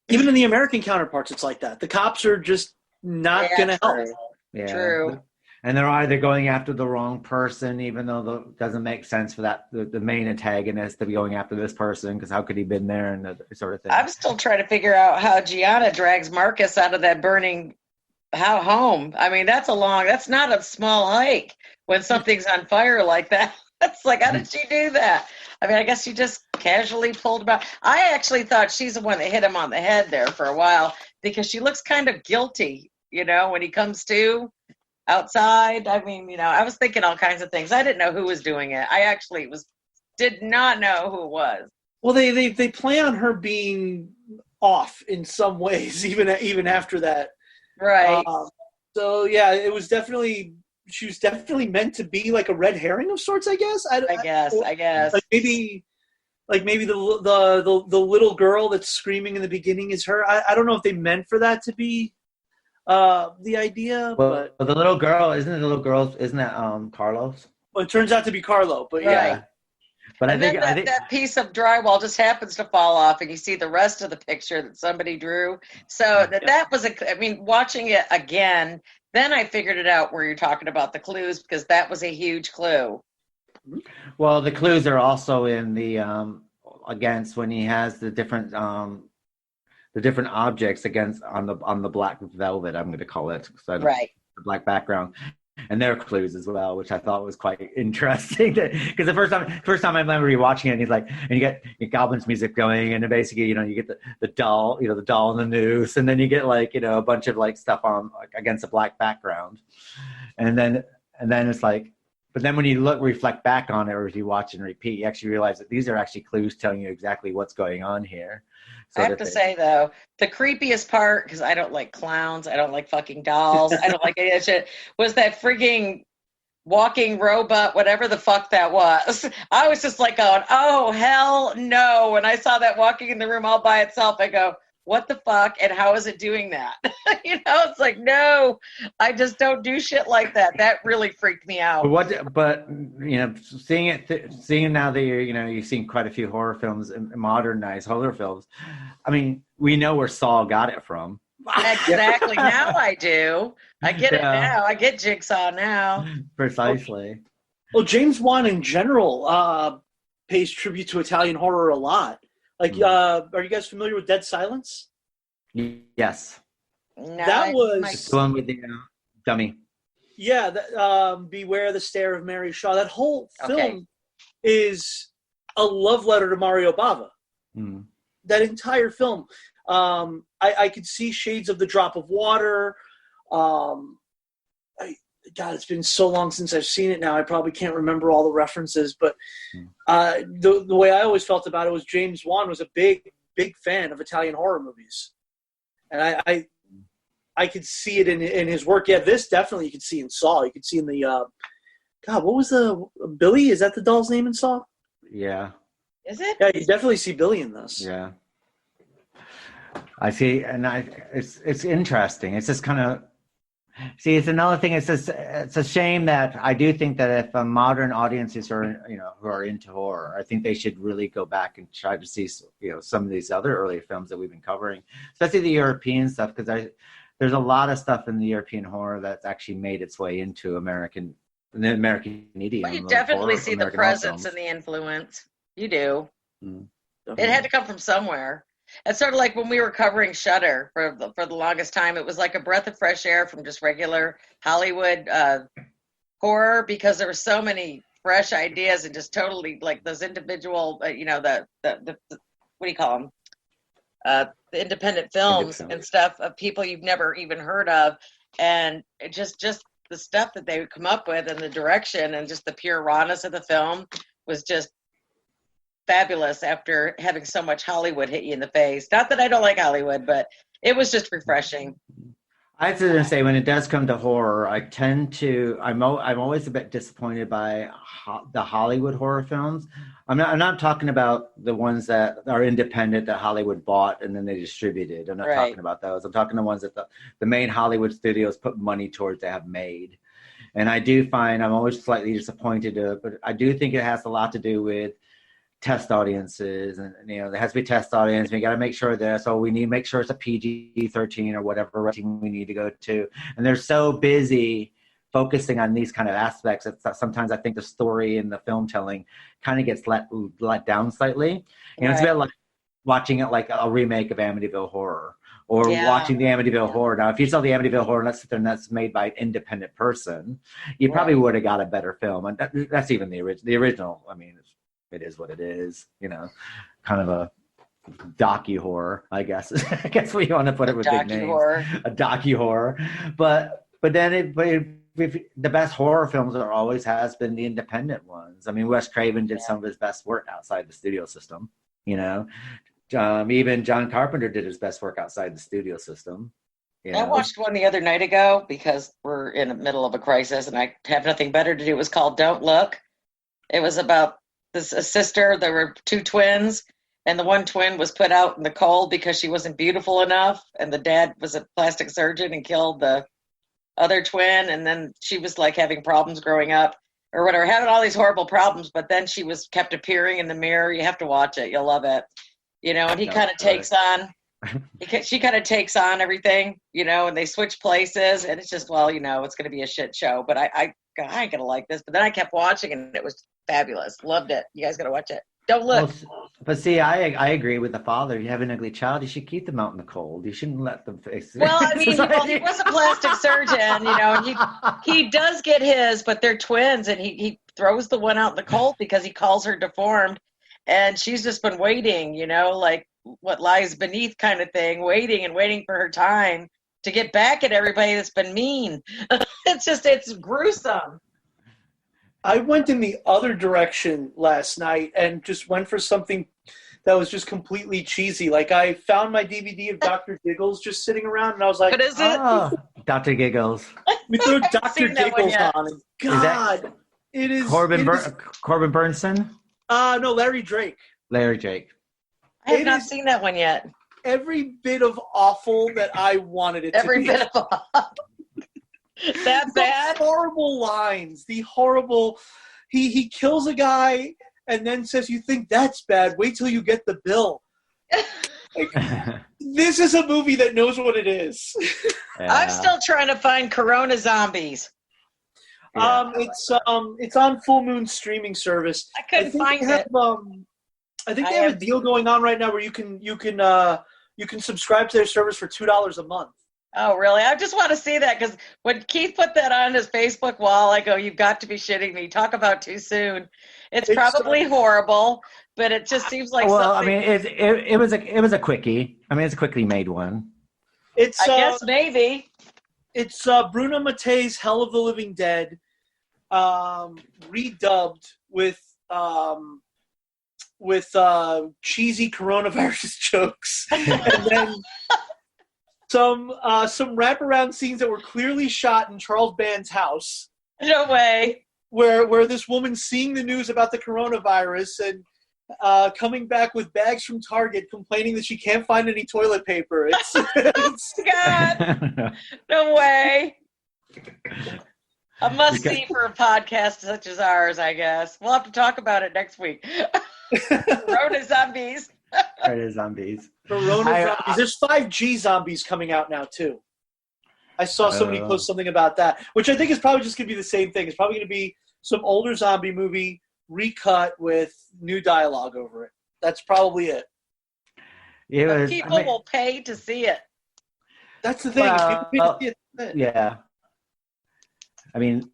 Even in the American counterparts, it's like that. The cops are just not going to help. Yeah. True. And they're either going after the wrong person, even though it doesn't make sense for the main antagonist to be going after this person, because how could he been there and that sort of thing. I'm still trying to figure out how Gianna drags Marcus out of that burning home. I mean, that's not a small hike when something's on fire like that. It's like, how did she do that? I mean, I guess she just casually pulled him out. I actually thought she's the one that hit him on the head there for a while, because she looks kind of guilty, when he comes to outside. I mean, I was thinking all kinds of things. I didn't know who was doing it. I actually did not know who it was. Well, they play on her being off in some ways, even after that. Right. So yeah, she was definitely meant to be like a red herring of sorts, I guess. I guess. Like maybe the little girl that's screaming in the beginning is her. I don't know if they meant for that to be the idea. Well, but the little girl, isn't that Carlos? Well, it turns out to be Carlo, but right. Yeah. But and I think that piece of drywall just happens to fall off, and you see the rest of the picture that somebody drew. So that was watching it again, then I figured it out where you're talking about the clues, because that was a huge clue. Well, the clues are also in the against when he has the different objects against on the black velvet, I'm going to call it, right, the black background. And their clues as well, which I thought was quite interesting. Because the first time I remember rewatching it, and he's like, and you get Goblin's music going, and then basically, you get the doll, the doll and the noose, and then you get a bunch of stuff on against a black background, and then it's like, but then when you reflect back on it, or if you watch and repeat, you actually realize that these are actually clues telling you exactly what's going on here. I have to say, though, the creepiest part, because I don't like clowns, I don't like fucking dolls, I don't like any of that shit, was that frigging walking robot, whatever the fuck that was. I was just like going, oh, hell no. When I saw that walking in the room all by itself, I go, what the fuck, and how is it doing that? It's like, no, I just don't do shit like that. That really freaked me out. But seeing it now that you've seen quite a few horror films and modernized horror films. I mean, we know where Saw got it from. Exactly. Now I do. I get it now. I get Jigsaw now. Precisely. Well, James Wan in general pays tribute to Italian horror a lot. Like, are you guys familiar with Dead Silence? Yes. No, that was the one with the dummy. Yeah, Beware the Stare of Mary Shaw. That whole film is a love letter to Mario Bava. Mm. That entire film. I could see shades of The Drop of Water. God, it's been so long since I've seen it now. I probably can't remember all the references, but the way I always felt about it was James Wan was a big fan of Italian horror movies, and I could see it in his work. Yeah, this definitely you could see in Saw. You could see in the God, what was the Billy? Is that the doll's name in Saw? Yeah. Is it? Yeah, you definitely see Billy in this. Yeah. I see, and it's interesting. It's just kind of. See, it's another thing. It's a shame that I do think that if modern audiences are, who are into horror, I think they should really go back and try to see, some of these other earlier films that we've been covering, especially the European stuff, because there's a lot of stuff in the European horror that's actually made its way into the American idiom. Well, you definitely see the presence and the influence. You do. It had to come from somewhere. It's sort of like when we were covering Shudder for the longest time. It was like a breath of fresh air from just regular Hollywood horror, because there were so many fresh ideas and just totally like those individual, the what do you call them? The independent films and stuff of people you've never even heard of, and it just the stuff that they would come up with and the direction and just the pure rawness of the film was just fabulous after having so much Hollywood hit you in the face. Not that I don't like Hollywood, but it was just refreshing. I have to say, when it does come to horror, I'm always a bit disappointed by the Hollywood horror films. I'm not talking about the ones that are independent that Hollywood bought and then they distributed. I'm not talking about those. I'm talking the ones that the main Hollywood studios put money towards to have made. And I do find I'm always slightly disappointed, but I do think it has a lot to do with test audiences, and there has to be a test audience. We got to make sure that, so we need to make sure it's a PG-13 or whatever rating we need to go to. And they're so busy focusing on these kind of aspects that sometimes I think the story and the film telling kind of gets let down slightly. It's a bit like watching it like a remake of Amityville Horror, or watching the Amityville Horror. Now, if you saw the Amityville Horror and that's made by an independent person, you probably would have got a better film. And that's even the original. I mean, it is what it is, kind of a docu-horror, I guess. I guess we want to put it with big names. A docu-horror. But then the best horror films always has been the independent ones. I mean, Wes Craven did some of his best work outside the studio system, even John Carpenter did his best work outside the studio system. I watched one the other night ago because we're in the middle of a crisis and I have nothing better to do. It was called Don't Look. It was about a sister. There were two twins, and the one twin was put out in the cold because she wasn't beautiful enough, and the dad was a plastic surgeon and killed the other twin, and then she was like having problems growing up or whatever, having all these horrible problems, but then she was kept appearing in the mirror. You have to watch it. You'll love it. And he kind of takes on, she kind of takes on everything, and they switch places, and it's just, it's going to be a shit show, but I ain't going to like this. But then I kept watching, and it was fabulous. Loved it. You guys got to watch it. Don't look. Well, but see, I agree with the father. If you have an ugly child, you should keep them out in the cold. You shouldn't let them face it. Well, I mean, he was a plastic surgeon, and he does get his, but they're twins, and he throws the one out in the cold because he calls her deformed, and she's just been waiting, like what lies beneath kind of thing, waiting for her time to get back at everybody that's been mean. It's gruesome. I went in the other direction last night and just went for something that was just completely cheesy. Like, I found my DVD of Dr. Giggles just sitting around, and I was like, what is it? Dr. Giggles. We threw Dr. Giggles on, and God, it is Corbin Burnson? No, Larry Drake. Larry Drake. I have not seen that one yet. Every bit of awful that I wanted it to be. Every bit of awful. That bad? The horrible lines. The horrible. He kills a guy and then says, "You think that's bad? Wait till you get the bill." This is a movie that knows what it is. Yeah. I'm still trying to find Corona Zombies. It's on Full Moon streaming service. I couldn't find it. I think they have a deal going on right now where you can subscribe to their service for $2 a month. Oh, really? I just want to see that, because when Keith put that on his Facebook wall, I go, "You've got to be shitting me. Talk about too soon." It's probably horrible, but it just seems like something. I mean, it was a quickie. I mean, it's a quickly made one. I guess maybe. It's Bruno Mattei's Hell of the Living Dead, redubbed with cheesy coronavirus jokes, and then some wraparound scenes that were clearly shot in Charles Band's house. No way. Where this woman's seeing the news about the coronavirus and coming back with bags from Target complaining that she can't find any toilet paper. It's God. No way. A must-see for a podcast such as ours, I guess. We'll have to talk about it next week. Corona Zombies. Corona Zombies. Zombies. There's 5G zombies coming out now, too. I saw somebody post something about that, which I think is probably just going to be the same thing. It's probably going to be some older zombie movie recut with new dialogue over it. That's probably it. People will pay to see it. That's the thing. People pay to see it. Yeah. I mean,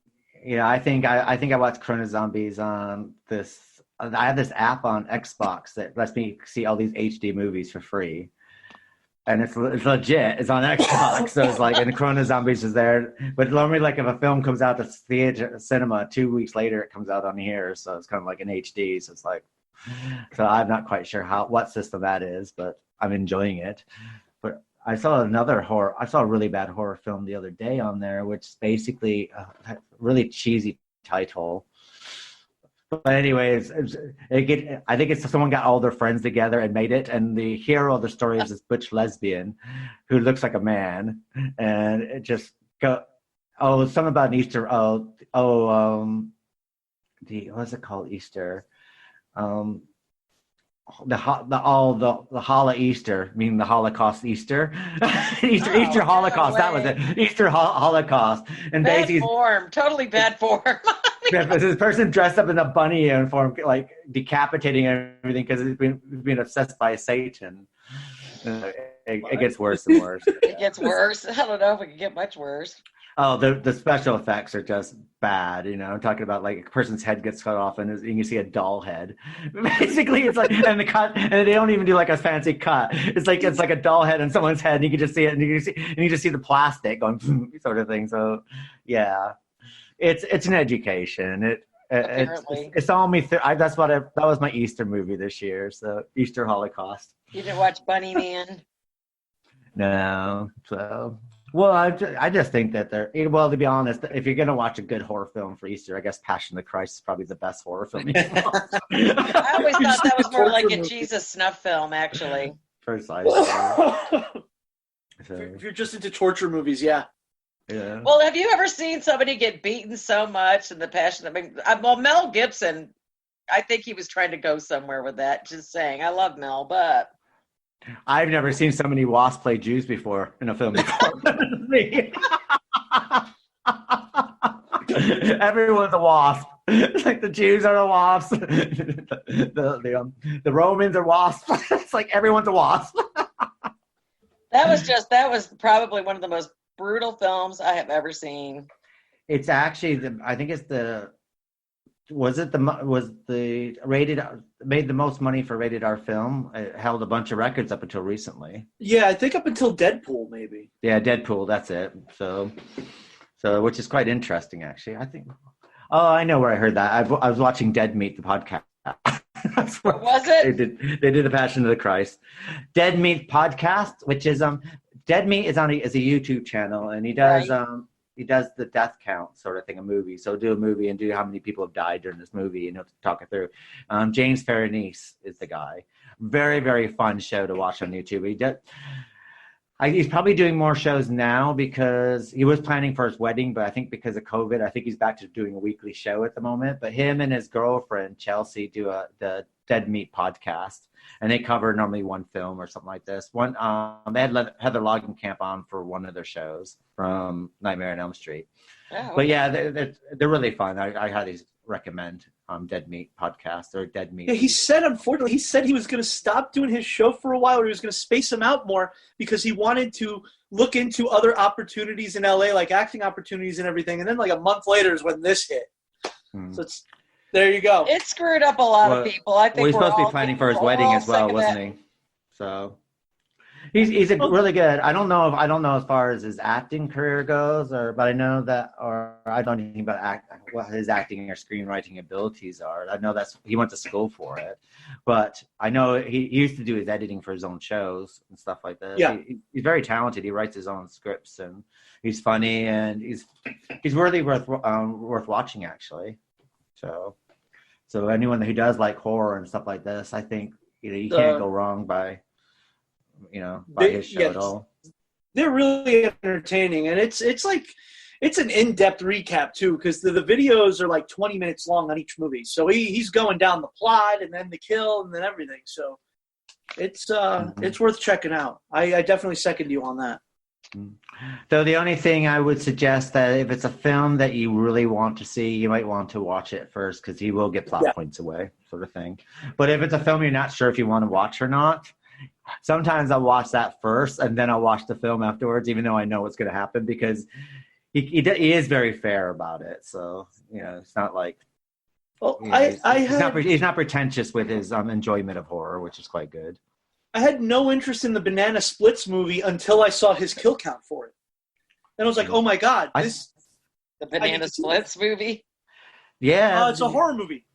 I think I watched Corona Zombies on this. I have this app on Xbox that lets me see all these HD movies for free. And it's legit. It's on Xbox. So it's like, and Corona Zombies is there. But normally, like, if a film comes out to theater cinema, 2 weeks later it comes out on here. So it's kind of like an HD. So it's like, so I'm not quite sure what system that is, but I'm enjoying it. But I saw a really bad horror film the other day on there, which is basically a really cheesy title. But anyways, I think it's someone got all their friends together and made it, and the hero of the story is this butch lesbian who looks like a man, and it just Oh, something about an Easter. What's it called? Easter. The Holla Easter, meaning the Holocaust Easter. Easter Holocaust. That was it. Easter Holocaust. And bad basically, form. Totally bad form. this person dressed up in a bunny uniform, like decapitating everything because he's been obsessed by Satan. It gets worse and worse. It gets worse. I don't know if it can get much worse. Oh, the special effects are just bad. I'm talking about like a person's head gets cut off and you see a doll head. Basically, it's like and they don't even do like a fancy cut. It's like a doll head on someone's head, and you can just see it, and you just see the plastic going sort of thing. So, yeah, it's an education. It's on me. That was my Easter movie this year. So Easter Holocaust. You didn't watch Bunny Man? No. So. Well, I just think that to be honest, if you're going to watch a good horror film for Easter, I guess Passion of the Christ is probably the best horror film you can watch. I always thought that was more like a Jesus snuff film, actually. Precisely. If you're just into torture movies, yeah. Yeah. Well, have you ever seen somebody get beaten so much in the Passion? Mel Gibson, I think he was trying to go somewhere with that. Just saying. I love Mel, but... I've never seen so many wasps play Jews before in a film before. Everyone's a wasp. It's like the Jews are a wasp. The Romans are wasps. It's like everyone's a wasp. That was probably one of the most brutal films I have ever seen. It's actually made the most money for rated R film. It held a bunch of records up until recently. Yeah, I think up until Deadpool, maybe. Yeah, Deadpool. That's it. So which is quite interesting, actually. I think. Oh, I know where I heard that. I was watching Dead Meat, the podcast. What was it? They did the Passion of the Christ. Dead Meat podcast, which is Dead Meat is a YouTube channel, and he does He does the death count sort of thing, a movie. So do a movie and do how many people have died during this movie, and he'll talk it through. James Farinice is the guy. Very, very fun show to watch on YouTube. He's probably doing more shows now because he was planning for his wedding, but I think because of COVID, I think he's back to doing a weekly show at the moment. But him and his girlfriend, Chelsea, do the Dead Meat podcast, and they cover normally one film or something like this. They had Heather Langenkamp on for one of their shows from Nightmare on Elm Street. Oh, okay. But yeah, they're really fun. I highly recommend Dead Meat podcast or Dead Meat. Yeah, unfortunately, he said he was going to stop doing his show for a while, or he was going to space him out more because he wanted to look into other opportunities in LA, like acting opportunities and everything. And then like a month later is when this hit. So there you go. It screwed up a lot of people. I think he's supposed to be planning for his wedding as well, wasn't he? So he's a really good. I don't know as far as his acting career goes, but I know that, or I don't know anything about what his acting or screenwriting abilities are. I know he went to school for it, but I know he used to do his editing for his own shows and stuff like that. Yeah, he's very talented. He writes his own scripts, and he's funny, and he's really worth watching, actually. So anyone who does like horror and stuff like this, I think you can't go wrong by his show at all. They're really entertaining, and it's an in-depth recap too, because the videos are like 20 minutes long on each movie. So he's going down the plot and then the kill and then everything. So it's worth checking out. I definitely second you on that. So the only thing I would suggest that if it's a film that you really want to see, you might want to watch it first, because he will get plot points away, sort of thing. But if it's a film you're not sure if you want to watch or not, sometimes I'll watch that first and then I'll watch the film afterwards, even though I know what's going to happen, because he is very fair about it. So it's not like he's not pretentious with his enjoyment of horror, which is quite good. I had no interest in the Banana Splits movie until I saw his kill count for it. And I was like, oh my God. The Banana Splits movie? Yeah. It's a horror movie.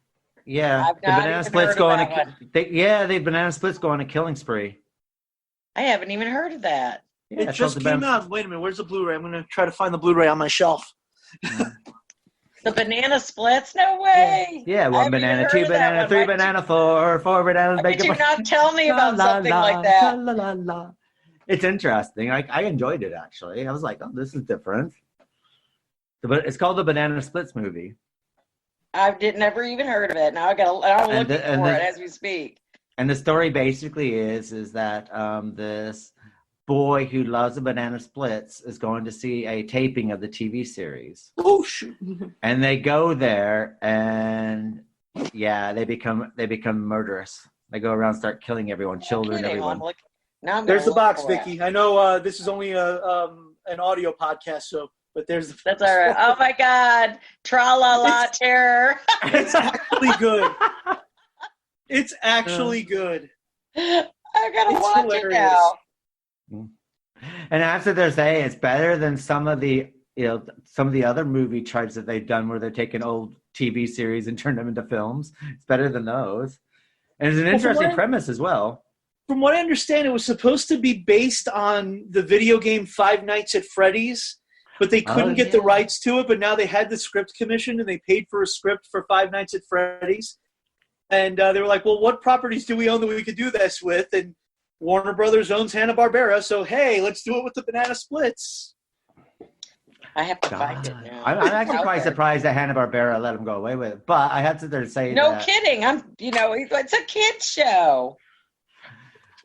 Yeah. The Banana Splits go on the Banana Splits go on a killing spree. I haven't even heard of that. Yeah, it just came out. Wait a minute. Where's the Blu-ray? I'm going to try to find the Blu-ray on my shelf. The Banana Splits? No way. Yeah, 1 banana, 2 banana, 3 banana, 4 banana. Why did you not tell me about something like that? It's interesting. I enjoyed it, actually. I was like, oh, this is different. But it's called the Banana Splits movie. I never even heard of it. Now I'm looking for it as we speak. And the story basically is that this boy who loves the Banana Splits is going to see a taping of the TV series. Oh shoot! And they go there, and they become murderous. They go around and start killing everyone, children, everyone. There's the box, Vicky. I know this is only an audio podcast, but there's the. That's all right. Oh my God! Tra-la-la terror. It's actually good. It's actually good. I gotta watch it now. And after they're saying it's better than some of the other movie tropes that they've done where they're taking old TV series and turn them into films. It's better than those. And it's an interesting premise as well. From what I understand, it was supposed to be based on the video game Five Nights at Freddy's, but they couldn't get the rights to it. But now they had the script commissioned and they paid for a script for Five Nights at Freddy's. And they were like, well, what properties do we own that we could do this with? And Warner Brothers owns Hanna-Barbera, so hey, let's do it with the Banana Splits. I have to find it now. I'm actually quite surprised that Hanna-Barbera let them go away with it. But I have to say no kidding. It's a kid's show.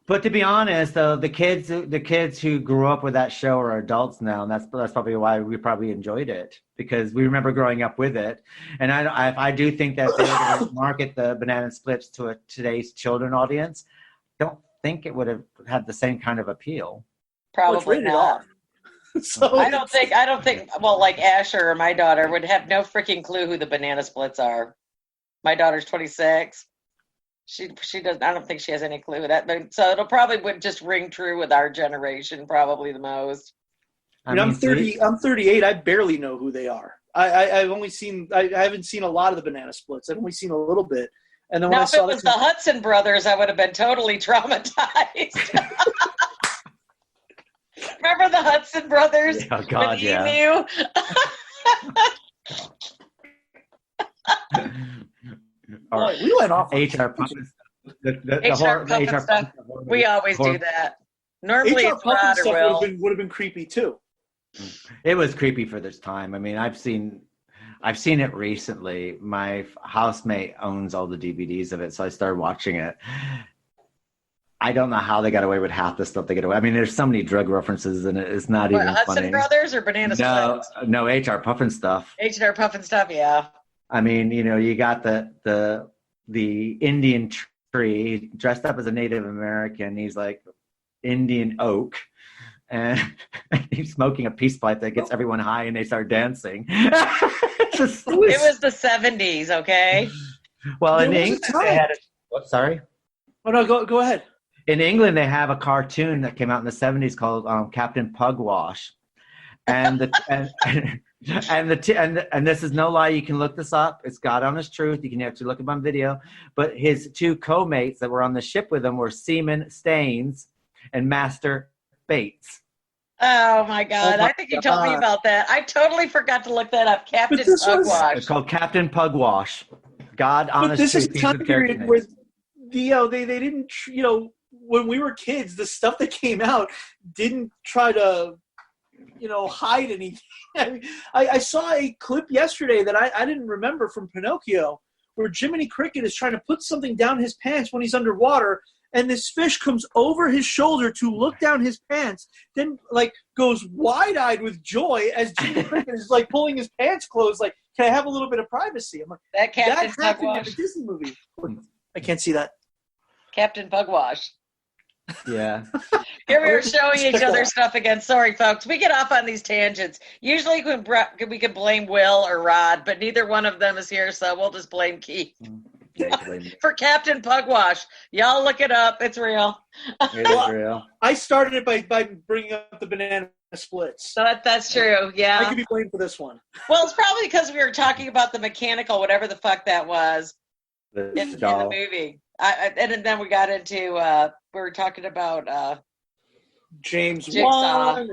But to be honest, though, the kids who grew up with that show are adults now, and that's probably why we probably enjoyed it, because we remember growing up with it. And I do think that they were going to market the Banana Splits to today's children audience. Don't think it would have had the same kind of appeal. Probably not. So I don't think. Well, like Asher or my daughter would have no freaking clue who the Banana Splits are. My daughter's 26. She does. I don't think she has any clue of that. But, so it'll probably would just ring true with our generation, probably the most. I'm 30. I'm 38. I barely know who they are. I've only seen. I haven't seen a lot of the Banana Splits. I've only seen a little bit. And then when if it was the Hudson brothers, I would have been totally traumatized. Remember the Hudson brothers? Oh God, with Emu? We went off HR puppet stuff. We always do that. Normally, HR puppet stuff would have been creepy too. It was creepy for this time. I mean, I've seen it recently. My housemate owns all the DVDs of it, so I started watching it. I don't know how they got away with half the stuff they get away. I mean, there's so many drug references, and it's not even Hudson funny. Brothers or Banana Splits? No, HR Puffin stuff. HR Puffin stuff, yeah. I mean, you got the Indian tree dressed up as a Native American. He's like Indian oak, and he's smoking a peace pipe that gets everyone high, and they start dancing. It was the 70s, okay? Well, in England, they had sorry? Oh, no, go ahead. In England, they have a cartoon that came out in the 70s called Captain Pugwash. And and this is no lie. You can look this up. It's God honest truth. You can actually look him on video. But his two co-mates that were on the ship with him were Seaman Staines and Master Bates. Oh my God! I think you told me about that. I totally forgot to look that up. Captain Pugwash. It's called Captain Pugwash. God honest truth. This is time period where they didn't when we were kids, the stuff that came out didn't try to hide anything. I saw a clip yesterday that I didn't remember from Pinocchio where Jiminy Cricket is trying to put something down his pants when he's underwater, and this fish comes over his shoulder to look down his pants, then goes wide-eyed with joy as Jiminy Cricket is pulling his pants closed, can I have a little bit of privacy? I'm like, that happened in a Disney movie. I can't see that. Captain Pugwash. Yeah. Here we were showing each other stuff again. Sorry, folks. We get off on these tangents. Usually we could blame Will or Rod, but neither one of them is here, so we'll just blame Keith. For Captain Pugwash. Y'all look it up. It's real. It is real. I started it by bringing up the Banana Splits. So that's true, yeah. I could be blamed for this one. Well, it's probably because we were talking about the mechanical, whatever the fuck that was, in the movie. And then we got into, we were talking about James Jigsaw. Wan, and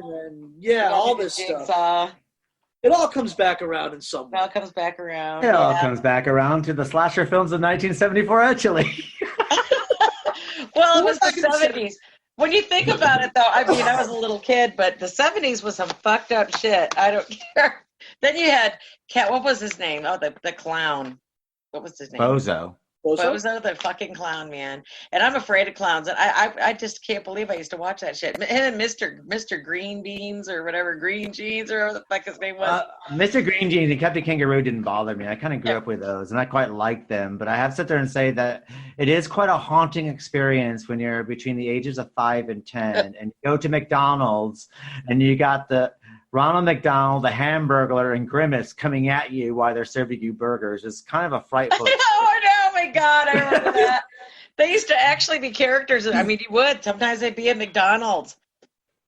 then, all this Jigsaw. stuff. It all comes back around in some way. It all comes back around. It all comes back around to the slasher films of 1974, actually. Well, it was the 70s. When you think about it, though, I mean, I was a little kid, but the 70s was some fucked up shit. I don't care. Then you had what was his name? Oh, the clown. What was his name? Bozo. Bozo, the fucking clown, man. And I'm afraid of clowns. And I just can't believe I used to watch that shit. And Mr. Green Beans or whatever, Green Jeans or whatever the fuck his name was. Mr. Green Jeans and Captain Kangaroo didn't bother me. I kind of grew up with those, and I quite liked them. But I have to sit there and say that it is quite a haunting experience when you're between the ages of 5 and 10, and you go to McDonald's, and you got the Ronald McDonald, the Hamburglar, and Grimace coming at you while they're serving you burgers. It's kind of a frightful. I know. Oh my God, I remember that. They used to actually be characters. I mean, you would. Sometimes they'd be at McDonald's.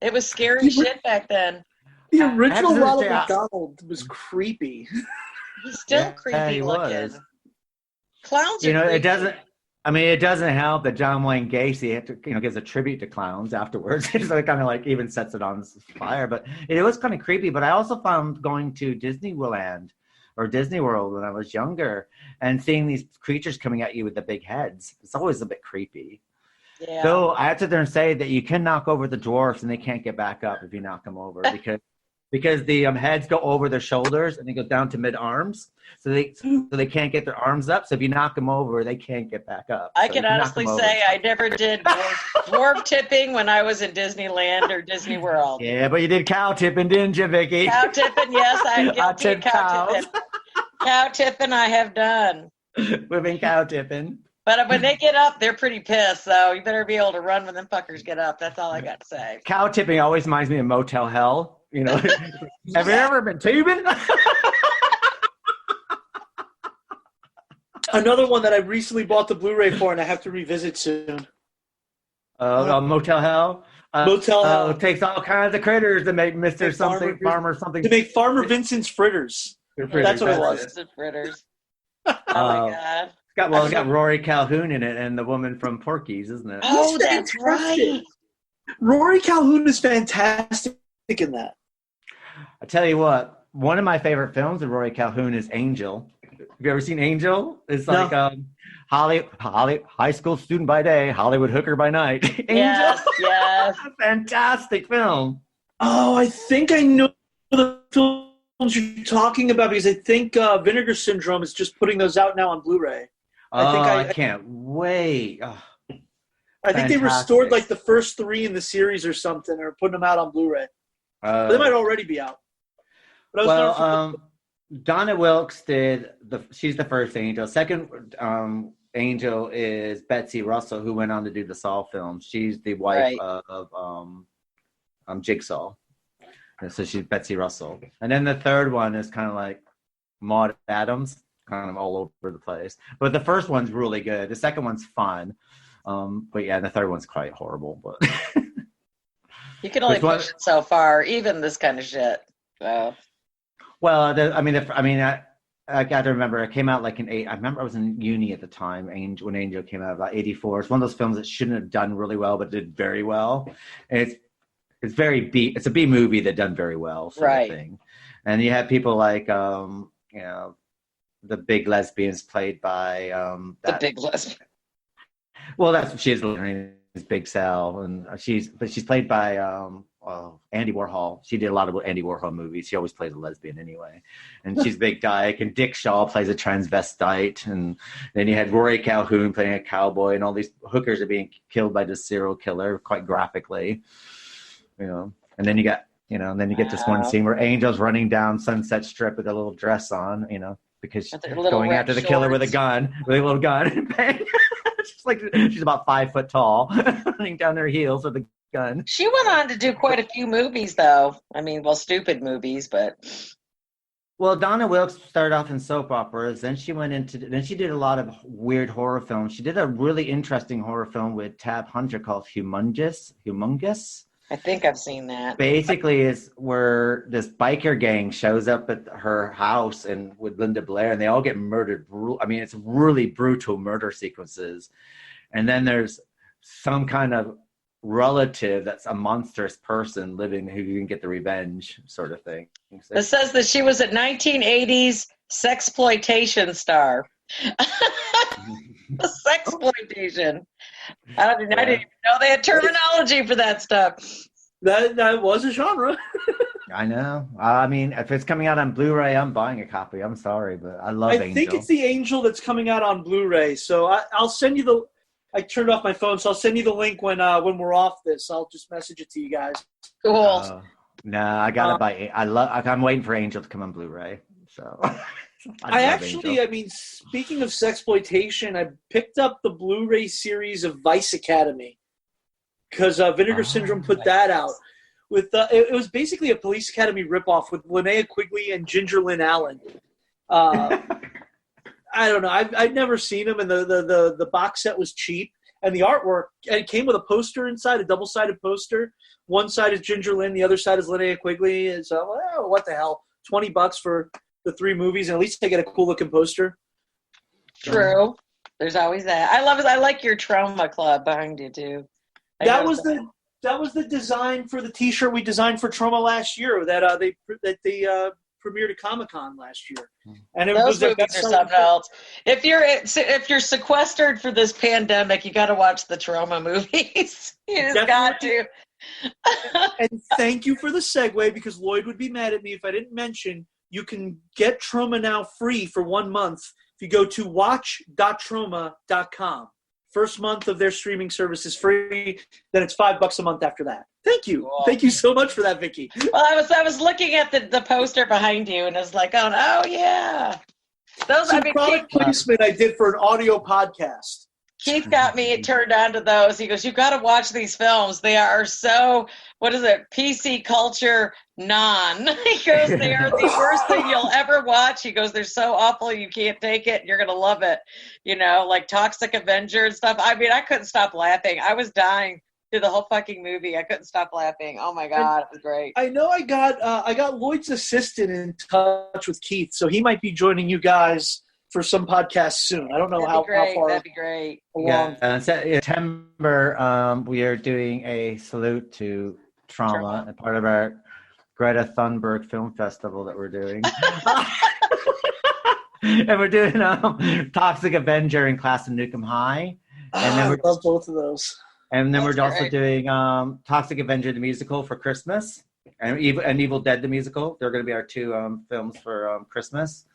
It was scary shit back then. The original Ronald McDonald was creepy. He's still creepy looking. Clowns are creepy. It doesn't. I mean, it doesn't help that John Wayne Gacy, gives a tribute to clowns afterwards. So it kind of like even sets it on fire. But it was kind of creepy. But I also found going to Disneyland or Disney World when I was younger and seeing these creatures coming at you with the big heads. It's always a bit creepy. Yeah. So I have to sit there and say that you can knock over the dwarfs and they can't get back up if you knock them over because the heads go over their shoulders and they go down to mid-arms. So they can't get their arms up. So if you knock them over, they can't get back up. I can honestly say I never did dwarf tipping when I was in Disneyland or Disney World. Yeah, but you did cow tipping, didn't you, Vicky? Cow tipping, yes, I'm guilty of cow tipping. Cow tipping I have done. We've been cow tipping. But when they get up, they're pretty pissed, so you better be able to run when them fuckers get up. That's all I got to say. Cow tipping always reminds me of Motel Hell. Have you ever been tubing? Another one that I recently bought the Blu-ray for and I have to revisit soon. Motel Hell? Motel Hell. It takes all kinds of critters to make Mr. something, Farmer something. To make Farmer Vincent's fritters. That's what it was. Fritters. Oh, my God. It's got Rory Calhoun in it and the woman from Porky's, isn't it? Oh, that's right. Rory Calhoun is fantastic in that. I tell you what, one of my favorite films of Rory Calhoun is Angel. Have you ever seen Angel? It's like high school student by day, Hollywood hooker by night. Angel. Yes. A fantastic film. Oh, I think I know the films you're talking about because I think Vinegar Syndrome is just putting those out now on Blu-ray. I can't wait. Oh, I think they restored like the first 3 in the series or something, or putting them out on Blu-ray. They might already be out. But Donna Wilkes she's the first Angel. Second Angel is Betsy Russell, who went on to do the Saw films. She's the wife of Jigsaw. And so she's Betsy Russell. And then the third one is kind of like Maude Adams, kind of all over the place. But the first one's really good. The second one's fun. But yeah, the third one's quite horrible. But you can only push it so far, even this kind of shit. So. Well, I got to remember it came out like in I remember I was in uni at the time. When Angel came out, about 1984. It's one of those films that shouldn't have done really well, but did very well. And it's very B. It's a B movie that done very well, sort of thing. And you have people like the big lesbians played by the big lesbian. Well, that's what she is. Her name is Big Sal, and she's played by Andy Warhol. She did a lot of Andy Warhol movies. She always plays a lesbian anyway, and she's Big Dyke. And Dick Shaw plays a transvestite, and then you had Rory Calhoun playing a cowboy, and all these hookers are being killed by this serial killer quite graphically, And then you got get this one scene where Angel's running down Sunset Strip with a little dress on, because she's going after the killer with a little gun. She's about 5 foot tall, running down their heels with a gun. She went on to do quite a few movies, though. I mean, stupid movies, but. Well, Donna Wilkes started off in soap operas. Then she did a lot of weird horror films. She did a really interesting horror film with Tab Hunter called Humongous. I think I've seen that. Basically, is where this biker gang shows up at her house and with Linda Blair, and they all get murdered. I mean, it's really brutal murder sequences. And then there's some kind of relative that's a monstrous person living who can get the revenge, sort of thing. It says that she was a 1980s sexploitation star. Sexploitation. I didn't even know they had terminology for that stuff. That was a genre. I know. I mean, if it's coming out on Blu-ray, I'm buying a copy. I'm sorry, but I love Angel. I think it's the Angel that's coming out on Blu-ray. So I'll send you the. I turned off my phone, so I'll send you the link when we're off this. I'll just message it to you guys. Cool. No, I gotta buy. I'm waiting for Angel to come on Blu-ray. So I mean, speaking of sexploitation, I picked up the Blu-ray series of Vice Academy because Vinegar Syndrome put that out. With it was basically a Police Academy ripoff with Linnea Quigley and Ginger Lynn Allen. I don't know. I'd never seen them, and the box set was cheap, and the artwork. And it came with a poster inside, a double-sided poster. One side is Ginger Lynn, the other side is Linnea Quigley. And so, well, what the hell? $20 for the 3 movies, and at least they get a cool-looking poster. True. There's always that. I like your Trauma Club behind you too. That was the design for the T-shirt we designed for Trauma last year. That they premiered at Comic-Con last year, and it those was movies are something else. If you're sequestered for this pandemic, you got to watch the Trauma movies. You just got to. And thank you for the segue, because Lloyd would be mad at me if I didn't mention you can get Trauma Now free for 1 month if you go to watch.trauma.com. First month of their streaming service is free. Then it's $5 a month after that. Thank you. Cool. Thank you so much for that, Vicky. Well, I was looking at the poster behind you, and I was like, oh yeah. Those product placement I did for an audio podcast. Keith got me turned on to those. He goes, "You've got to watch these films. They are so, what is it, PC culture non." He goes, "They are the worst thing you'll ever watch." He goes, "They're so awful you can't take it. You're going to love it." You know, like Toxic Avenger and stuff. I mean, I couldn't stop laughing. I was dying through the whole fucking movie. I couldn't stop laughing. Oh my God, it was great. I know I got Lloyd's assistant in touch with Keith, so he might be joining you guys for some podcast soon. I don't know how far. That'd be great. Yeah, in September, we are doing a salute to trauma and part of our Greta Thunberg Film Festival that we're doing. And we're doing Toxic Avenger and Class of Nukem High. And then I love both of those. And then we're also doing Toxic Avenger the musical for Christmas, and Evil Dead the musical. They're going to be our 2 films for Christmas.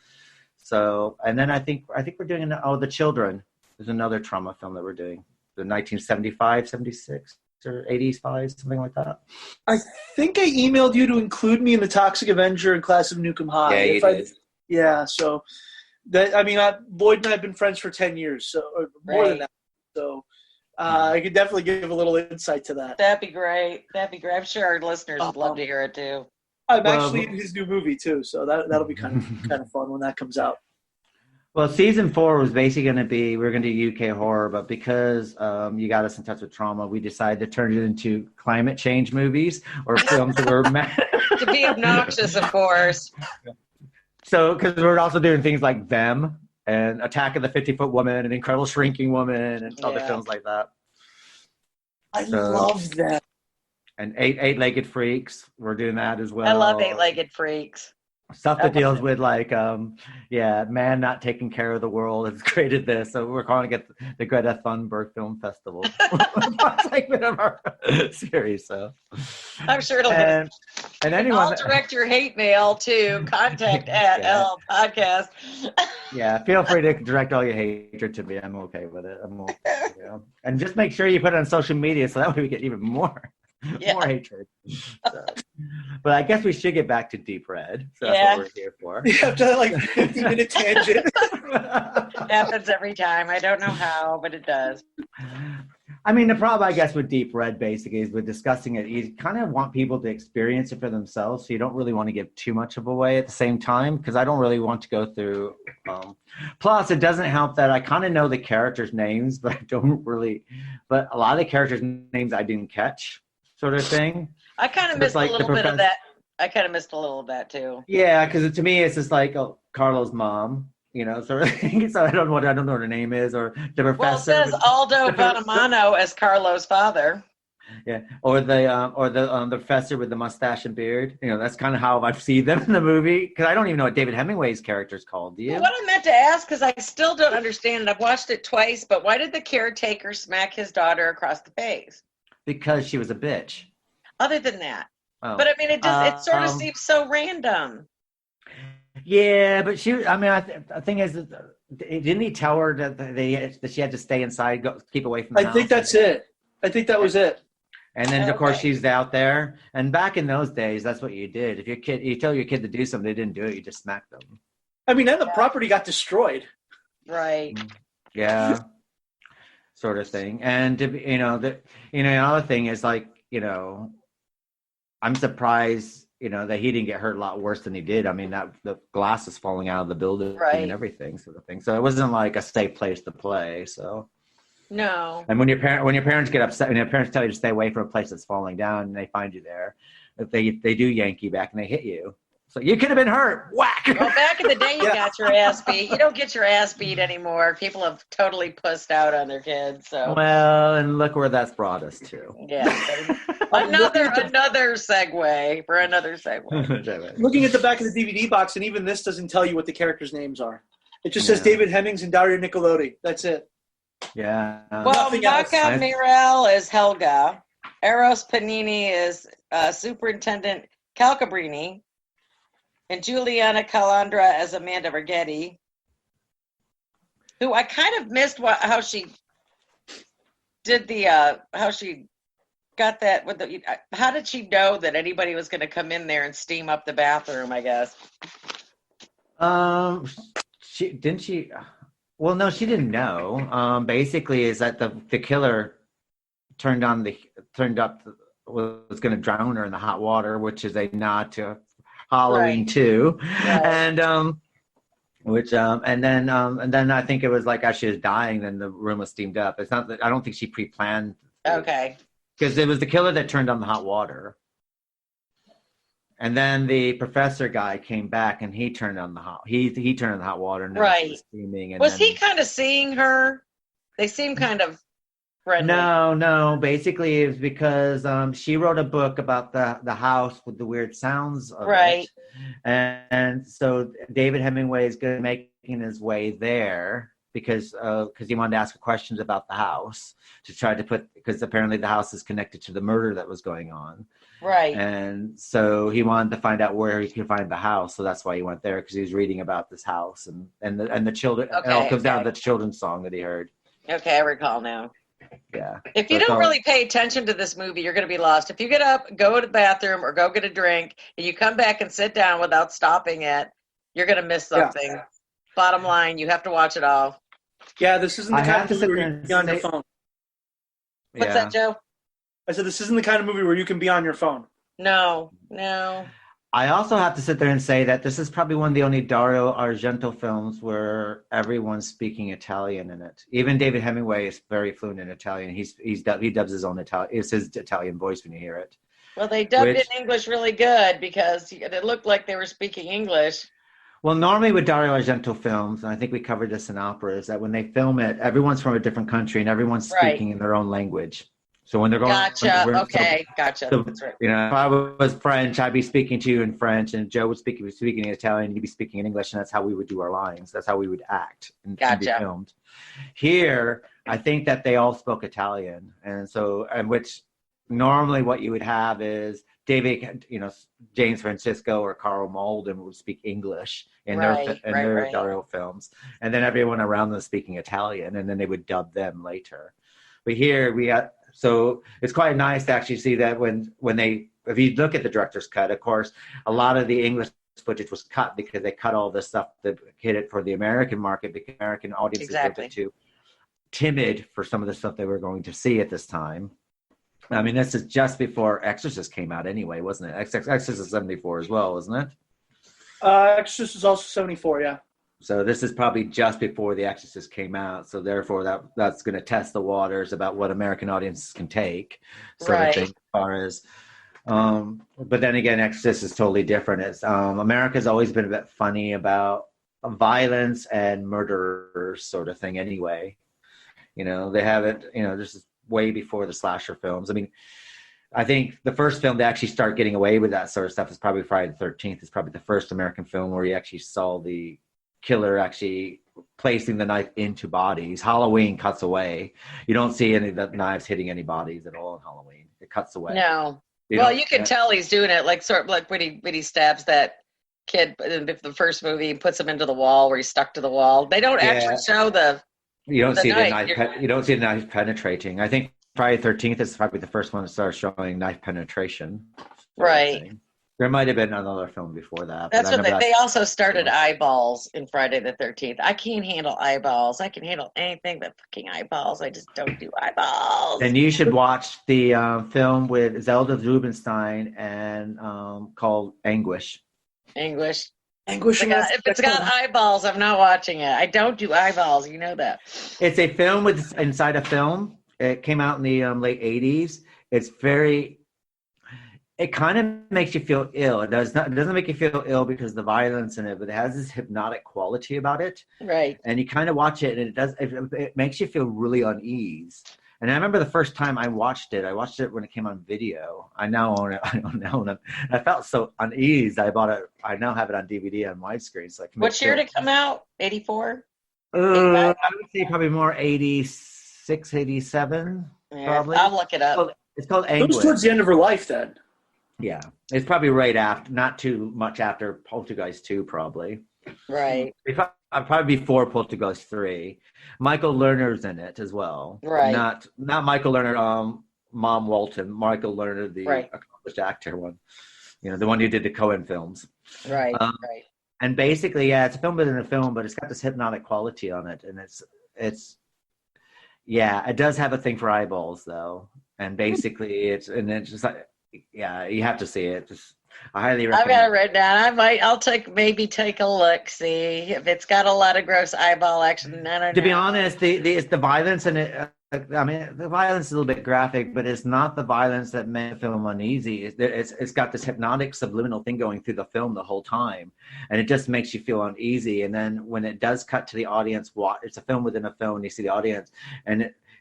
So, and then I think we're doing The Children. There's another trauma film that we're doing, the 1975, 76, or 85, something like that. I think I emailed you to include me in the Toxic Avenger and Class of Nukem High. Yeah, you did. Yeah, so that, I mean, Lloyd and I have been friends for 10 years, so or more than that. So I could definitely give a little insight to that. That'd be great. I'm sure our listeners would love to hear it too. I'm actually in his new movie too, so that'll be kind of fun when that comes out. Well, season 4 was basically going to be, we're going to do UK horror, but because you got us in touch with trauma, we decided to turn it into climate change movies or films that were to be obnoxious, of course. So, because we're also doing things like Them and Attack of the 50-Foot Woman and Incredible Shrinking Woman and other films like that. I love that. And Eight-Legged Freaks, we're doing that as well. I love Eight-Legged Freaks. Stuff that deals with like, man not taking care of the world has created this. So we're calling it the Greta Thunberg Film Festival. Segment of our series. So I'm sure it'll. And anyone, I'll direct your hate mail to contact@l podcast. Yeah, feel free to direct all your hatred to me. I'm okay with it. And just make sure you put it on social media so that way we get even more. More hatred. So. But I guess we should get back to Deep Red. So that's what we're here for. You have to 50-minute tangent. Happens every time. I don't know how, but it does. I mean, the problem, I guess, with Deep Red basically is with discussing it, you kind of want people to experience it for themselves, so you don't really want to give too much of away at the same time, because I don't really want to go through. Plus, it doesn't help that I kind of know the characters' names, but I don't really. But a lot of the characters' names I didn't catch. Sort of thing. I kind of missed a little bit of that. I kind of missed a little of that too. Yeah, because to me it's just like Carlo's mom, sort of thing. So I don't know what her name is, or the professor. Well, it says Aldo Bonamano as Carlo's father. Yeah, or the professor with the mustache and beard. That's kind of how I've seen them in the movie. Because I don't even know what David Hemingway's character is called. Do you? Well, what I meant to ask, because I still don't understand it. I've watched it twice, but why did the caretaker smack his daughter across the face? Because she was a bitch. Other than that. Oh. But I mean, it sort of seems so random. Yeah, but the thing is, didn't he tell her that she had to stay inside, keep away from the house? I think that's it. I think that was it. And then, of course, she's out there. And back in those days, that's what you did. If you tell your kid to do something, they didn't do it, you just smacked them. I mean, then the property got destroyed. Right. Yeah. Sort of thing. And, another thing is like, I'm surprised, that he didn't get hurt a lot worse than he did. I mean, that the glass is falling out of the building and everything sort of thing. So it wasn't like a safe place to play. So. No. And when your parents get upset, when your parents tell you to stay away from a place that's falling down, and they find you there, they do yank you back and they hit you. So you could have been hurt. Whack. Well, back in the day, you got your ass beat. You don't get your ass beat anymore. People have totally pussed out on their kids. So. Well, and look where that's brought us to. Yeah. another segue for another segue. Looking at the back of the DVD box, and even this doesn't tell you what the characters' names are. It just says David Hemmings and Dario Nicolodi. That's it. Yeah. Well, Maca Mirel is Helga. Eros Panini is Superintendent Calcabrini. And Juliana Calandra as Amanda Vergetti, who I kind of missed how she did how she got that with the. How did she know that anybody was going to come in there and steam up the bathroom? I guess. She didn't she. Well, no, she didn't know. Basically, is that the killer was going to drown her in the hot water, which is a nod to Halloween 2, and then I think it was like as she was dying, then the room was steamed up. It's not that I don't think she pre-planned. Okay. Because it was the killer that turned on the hot water, and then the professor guy came back and he turned on the hot. He turned on the hot water. And it was steaming. And was he kind of seeing her? They seem kind of. Friendly. No. Basically, it's because she wrote a book about the house with the weird sounds of it. And so David Hemingway is going to making his way there because he wanted to ask her questions about the house to try to because apparently the house is connected to the murder that was going on. Right. And so he wanted to find out where he could find the house. So that's why he went there, because he was reading about this house and the children. It all comes down to the children's song that he heard. Okay, I recall now. Yeah. If you don't really pay attention to this movie, you're going to be lost. If you get up, go to the bathroom, or go get a drink, and you come back and sit down without stopping it, you're going to miss something. Yeah. Bottom line, you have to watch it all. Yeah, this isn't the kind of movie where you can be on your phone. What's that, Joe? I said this isn't the kind of movie where you can be on your phone. No. I also have to sit there and say that this is probably one of the only Dario Argento films where everyone's speaking Italian in it. Even David Hemingway is very fluent in Italian. He dubs his own Italian. It's his Italian voice when you hear it. Well, they dubbed it in English really good because it looked like they were speaking English. Well, normally with Dario Argento films, and I think we covered this in opera, is that when they film it, everyone's from a different country and everyone's speaking in their own language. So when they're going, gotcha. Gotcha. So, that's right. If I was French, I'd be speaking to you in French, and Joe would speaking in Italian, you'd be speaking in English, and that's how we would do our lines. That's how we would act and be filmed. Here, I think that they all spoke Italian, and which normally what you would have is David, James Francisco or Carl Malden would speak English in their Dario films, and then everyone around them speaking Italian, and then they would dub them later. But here we got. So it's quite nice to actually see that if you look at the director's cut, of course, a lot of the English footage was cut because they cut all this stuff that hit it for the American market, because American audiences were a bit too timid for some of the stuff they were going to see at this time. I mean, this is just before Exorcist came out anyway, wasn't it? Exorcist is 74 as well, isn't it? Exorcist is also 74, yeah. So this is probably just before The Exorcist came out. So therefore, that's going to test the waters about what American audiences can take. Sort of thing, as far as, but then again, Exorcist is totally different. It's America's always been a bit funny about violence and murderers, sort of thing. Anyway, they have it. This is way before the slasher films. I mean, I think the first film to actually start getting away with that sort of stuff is probably Friday the 13th. It's probably the first American film where you actually saw the killer actually placing the knife into bodies. Halloween cuts away. You don't see any of the knives hitting any bodies at all in Halloween. It cuts away. No. Well, you can tell he's doing it like sort of like when he stabs that kid in the first movie, he puts him into the wall where he's stuck to the wall. They don't actually show the. You don't see knife. the knife. You don't see the knife penetrating. I think Friday the 13th is probably the first one that started showing knife penetration. Right. There might have been another film before that. That's what they also started eyeballs in Friday the 13th. I can't handle eyeballs. I can handle anything but fucking eyeballs. I just don't do eyeballs. And you should watch the film with Zelda Rubinstein and called Anguish. Anguish. If it's got eyeballs, I'm not watching it. I don't do eyeballs. You know that. It's a film with inside a film. It came out in the late 80s. It's very. It kind of makes you feel ill. It doesn't make you feel ill because of the violence in it, but it has this hypnotic quality about it. Right. And you kind of watch it, and it makes you feel really unease. And I remember the first time I watched it when it came on video. I now own it. I don't own it. I felt so unease. I bought it. I now have it on DVD on widescreen. So what year did it come out? 84? I would say probably more 86, 87. Yeah, probably. I'll look it up. It's called Anguish. It was towards the end of her life then. Yeah, it's probably right after, not too much after Poltergeist 2, probably. Right. Probably before Poltergeist 3. Michael Lerner's in it as well. Right. Not Michael Lerner, Mom Walton. Michael Lerner, the accomplished actor one. You know, the one who did the Coen films. Right. Right. And basically, it's a film within a film, but it's got this hypnotic quality on it, and it does have a thing for eyeballs though, and basically it's just like. Yeah, you have to see it. I highly recommend. I've got it written down. I'll maybe take a look, see if it's got a lot of gross eyeball action. To be honest, it's the violence in it. I mean, the violence is a little bit graphic, but it's not the violence that made the film uneasy. It's got this hypnotic subliminal thing going through the film the whole time, and it just makes you feel uneasy. And then when it does cut to the audience, it's a film within a film, and you see the audience,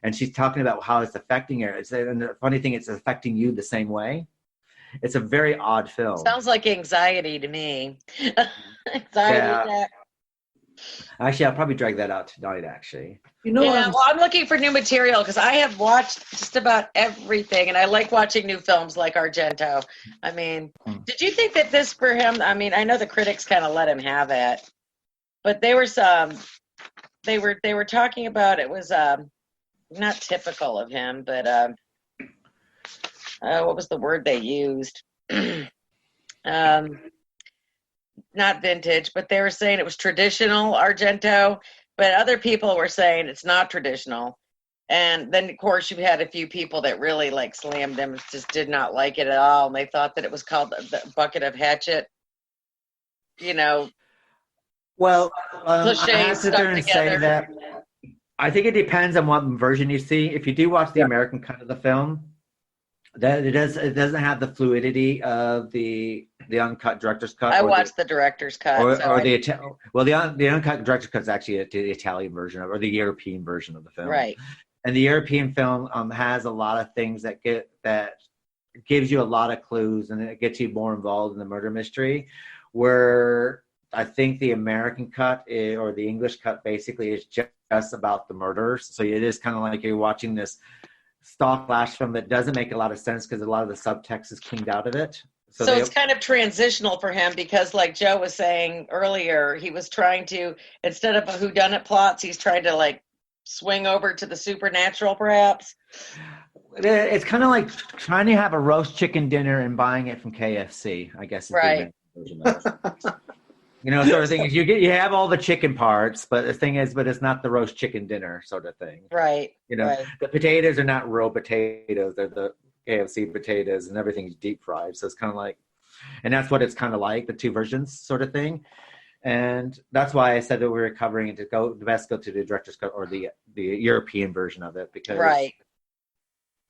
and she's talking about how it's affecting her. And the funny thing, it's affecting you the same way. It's a very odd film. Sounds like anxiety to me. Anxiety attack. Actually, I'll probably drag that out tonight, actually. I'm looking for new material because I have watched just about everything, and I like watching new films like Argento. I mean, did you think that this for him, I mean, I know the critics kind of let him have it, but they were talking about it was not typical of him, but what was the word they used? Not vintage, but they were saying it was traditional Argento, but other people were saying it's not traditional. And then, of course, you had a few people that really like slammed him, just did not like it at all. And they thought that it was called the bucket of hatchet, you know. Well, I have to sit there and together. say that I think it depends on what version you see. If you do watch the American cut of the film, that it doesn't have the fluidity of the uncut director's cut. I watched the director's cut. The uncut director's cut is actually the Italian version or the European version of the film. Right. And the European film has a lot of things that gives you a lot of clues, and it gets you more involved in the murder mystery. Where I think the American cut or the English cut basically is just about the murders. So it is kind of like you're watching this stock flash film that doesn't make a lot of sense because a lot of the subtext is cleaned out of it. So it's kind of transitional for him because, like Joe was saying earlier, he was trying to, instead of a whodunit plots, he's trying to like swing over to the supernatural, perhaps. It's kind of like trying to have a roast chicken dinner and buying it from KFC, I guess. Right. You know, sort of thing is you have all the chicken parts, but the thing is, it's not the roast chicken dinner sort of thing. Right. You know, The potatoes are not raw potatoes; they're the KFC potatoes, and everything's deep fried. So it's kind of like, and that's what it's kind of like, the two versions sort of thing. And that's why I said that we were covering it to go to the director's cut or the European version of it because. Right.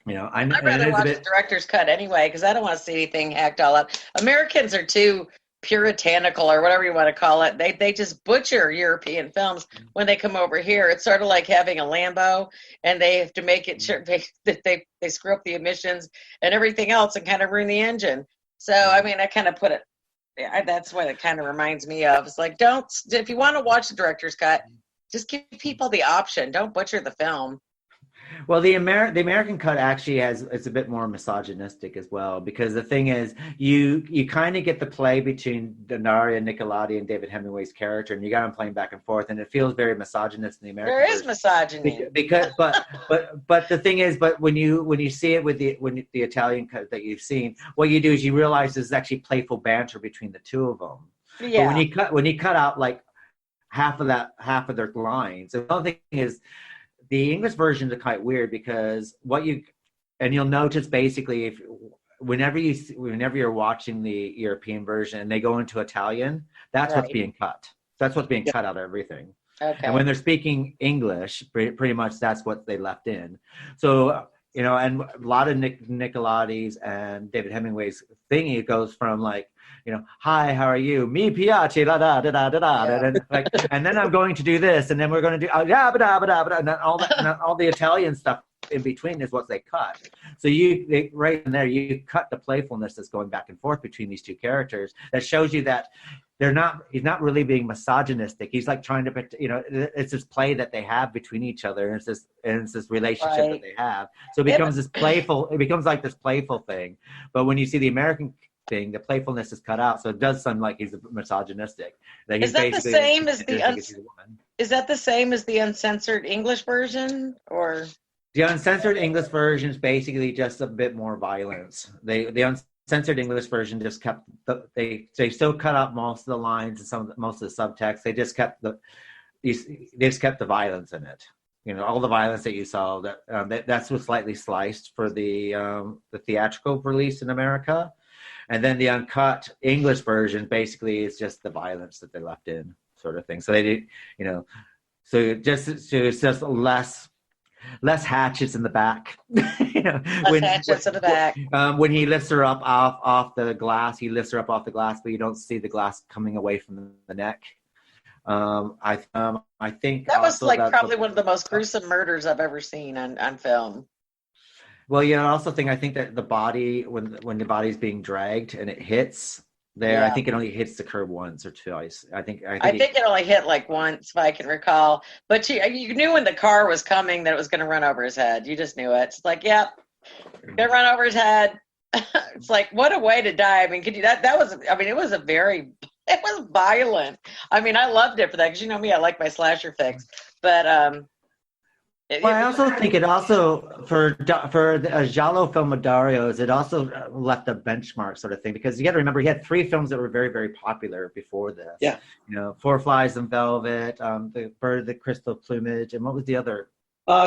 You know, I'd rather watch the director's cut anyway because I don't want to see anything hacked all up. Americans are too puritanical or whatever you want to call it. They just butcher European films when they come over here. It's sort of like having a Lambo, and they have to make it sure that they screw up the emissions and everything else and kind of ruin the engine. So I mean, I kind of put it. That's what it kind of reminds me of. It's like, if you want to watch the director's cut, just give people the option. Don't butcher the film. Well, the American cut actually it's a bit more misogynistic as well, because the thing is, you kind of get the play between Daria Nicolodi and David Hemingway's character, and you got them playing back and forth, and it feels very misogynist in the American. There is misogyny. Because but the thing is, but when you see it with the Italian cut that you've seen, what you do is you realize there's actually playful banter between the two of them. Yeah. But when you cut out like half of their lines, the other thing is, the English versions are quite weird, because you'll notice basically whenever you're watching the European version and they go into Italian, that's what's being cut. That's what's being cut out of everything. Okay. And when they're speaking English, pretty much that's what they left in. So, and a lot of Nicolodi's and David Hemingway's thing, it goes from like, hi, how are you? Mi piace, da da da da da da, and then I'm going to do this, and then we're going to do da da da da, and then all the Italian stuff in between is what they cut. So right in there, you cut the playfulness that's going back and forth between these two characters. That shows you that he's not really being misogynistic. He's like trying to, it's this play that they have between each other, and it's this relationship that they have. So it becomes like this playful thing. But when you see the American thing, the playfulness is cut out, so it does sound like he's misogynistic. Is that the same as the uncensored English version, or? The uncensored English version is basically just a bit more violence. The uncensored English version just kept they still cut out most of the lines and most of the subtext. They just kept the violence in it. All the violence that you saw, that's was slightly sliced for the theatrical release in America. And then the uncut English version basically is just the violence that they left in, sort of thing. So they did, so it's just less hatchets in the back. Hatchets in the back. When he lifts her up off the glass, but you don't see the glass coming away from the neck. I think that was probably one of the most gruesome murders I've ever seen on film. Well, I think that the body, when the body's being dragged and it hits there, I think it only hits the curb once or twice. I think it only hit like once, if I can recall. But you knew when the car was coming that it was going to run over his head. You just knew it. It's like, yep, gonna run over his head. It's like, what a way to die. I mean, it was violent. I mean, I loved it for that, because me, I like my slasher fix. But I also think it also for a giallo film of Dario's, it also left a benchmark sort of thing, because you got to remember he had 3 films that were very, very popular before this. Yeah. Four Flies in Velvet, The Bird of the Crystal Plumage, and what was the other?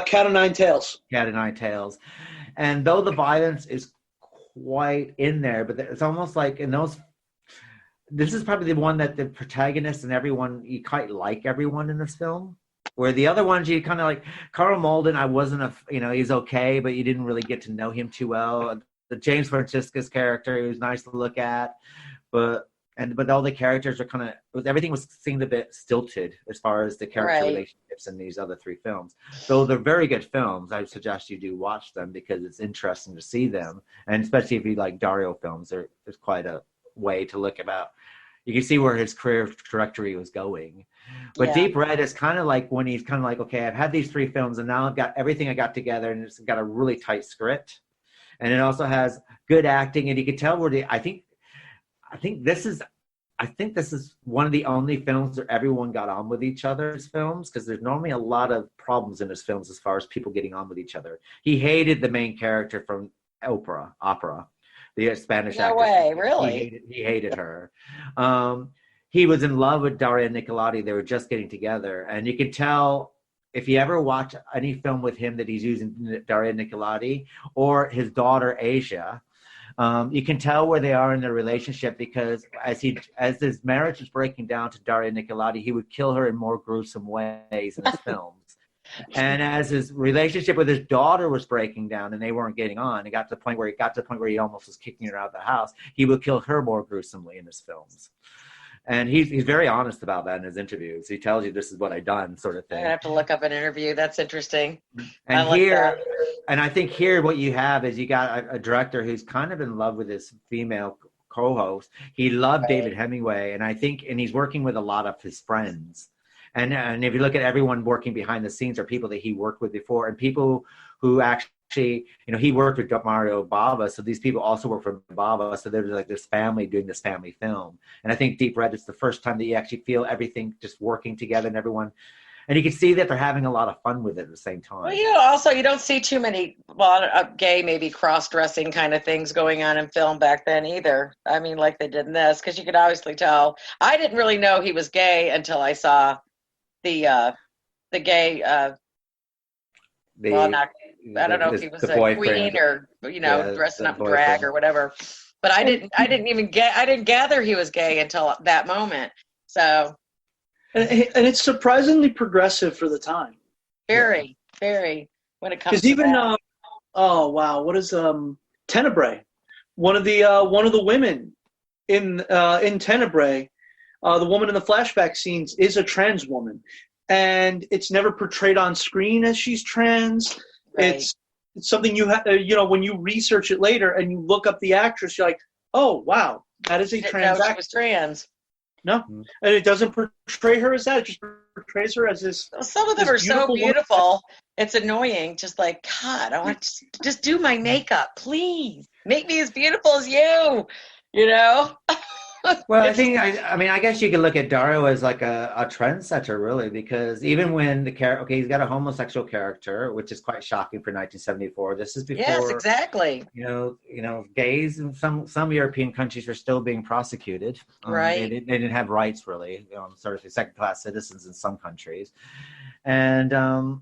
Cat o' Nine Tails. Cat o' Nine Tails. And though the violence is quite in there, but it's almost like in those. This is probably the one that the protagonist and everyone, you quite like everyone in this film. Where the other ones, you kind of like Carl Malden, I wasn't he's okay, but you didn't really get to know him too well. The James Francisca's character, he was nice to look at, but all the characters were everything seemed a bit stilted as far as the character relationships in these other 3 films. So they're very good films. I suggest you do watch them, because it's interesting to see them, and especially if you like Dario films, there's quite a way to look about. You can see where his career trajectory was going. But Deep Red is kind of like when he's kind of like, okay, I've had these 3 films, and now I've got everything I got together, and it's got a really tight script, and it also has good acting, and you can tell where I think this is one of the only films where everyone got on with each other's films, because there's normally a lot of problems in his films as far as people getting on with each other. He hated the main character from opera. The Spanish actress. No way, really? He hated her. He was in love with Daria Nicolodi. They were just getting together. And you can tell, if you ever watch any film with him, that he's using Daria Nicolodi or his daughter, Asia, you can tell where they are in their relationship, because as his marriage was breaking down to Daria Nicolodi, he would kill her in more gruesome ways in his films. And as his relationship with his daughter was breaking down and they weren't getting on, it got to the point where he almost was kicking her out of the house, he would kill her more gruesomely in his films. And he's very honest about that in his interviews. He tells you, this is what I done, sort of thing. I have to look up an interview. That's interesting. And I think here what you have is you got a director who's kind of in love with his female co-host. He loved David Hemingway, and he's working with a lot of his friends. And if you look at everyone working behind the scenes, are people that he worked with before, and people who actually, he worked with Mario Bava, so these people also work for Bava, so there's like this family doing this family film. And I think Deep Red is the first time that you actually feel everything just working together and everyone. And you can see that they're having a lot of fun with it at the same time. Well, also, you don't see too many, gay, maybe cross-dressing kind of things going on in film back then either. I mean, like they did in this, because you could obviously tell. I didn't really know he was gay until I saw the gay, I don't know if he was a queen or, dressing up in drag or whatever. But I didn't gather he was gay until that moment. So... And it's surprisingly progressive for the time. Very, very. When it comes to even what is Tenebrae? One of the women in Tenebrae, the woman in the flashback scenes is a trans woman, and it's never portrayed on screen as she's trans. Right. It's something you have, when you research it later and you look up the actress, you're like, oh wow, that is a trans actress. She was trans. No, and it doesn't portray her as that. It just portrays her as this. Some of them are so beautiful. It's annoying. Just like, God, I want to just do my makeup, please. Make me as beautiful as you. Well, I think, I guess you could look at Dario as like a trendsetter, really, because even when the character, he's got a homosexual character, which is quite shocking for 1974. This is before. Yes, exactly. Gays in some European countries are still being prosecuted. Right. They didn't have rights, really. Sort of second-class citizens in some countries, and.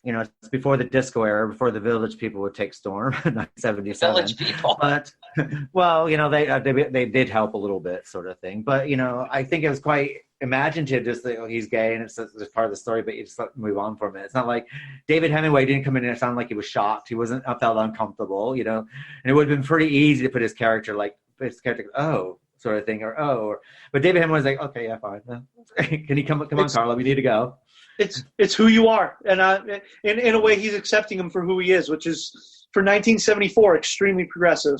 It's before the disco era, before the Village People would take Storm, 1977. Village People. But, they did help a little bit, sort of thing. But, I think it was quite imaginative, just that he's gay and it's part of the story, but you just move on from it. It's not like David Hemingway didn't come in and sound like he was shocked. He felt uncomfortable, and it would have been pretty easy to put his character, sort of thing, but David Hemingway was like, okay, yeah, fine. Can you come on, Carla, we need to go. It's who you are, and in a way, he's accepting him for who he is, which is for 1974 extremely progressive.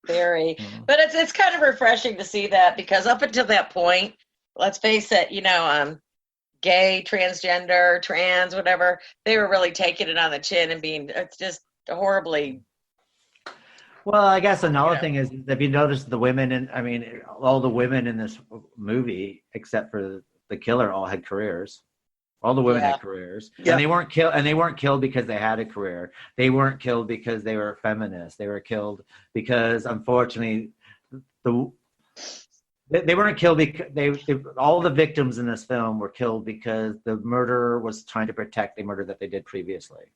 Very, but it's kind of refreshing to see that, because up until that point, let's face it, gay, transgender, trans, whatever, they were really taking it on the chin and it's just horribly. Well, I guess another thing is, if you notice the women, all the women in this movie, except for the killer, all had careers. All the women had careers, and they weren't killed. And they weren't killed because they had a career. They weren't killed because they were feminists. They were killed because, unfortunately, they weren't killed because all the victims in this film were killed because the murderer was trying to protect the murder that they did previously.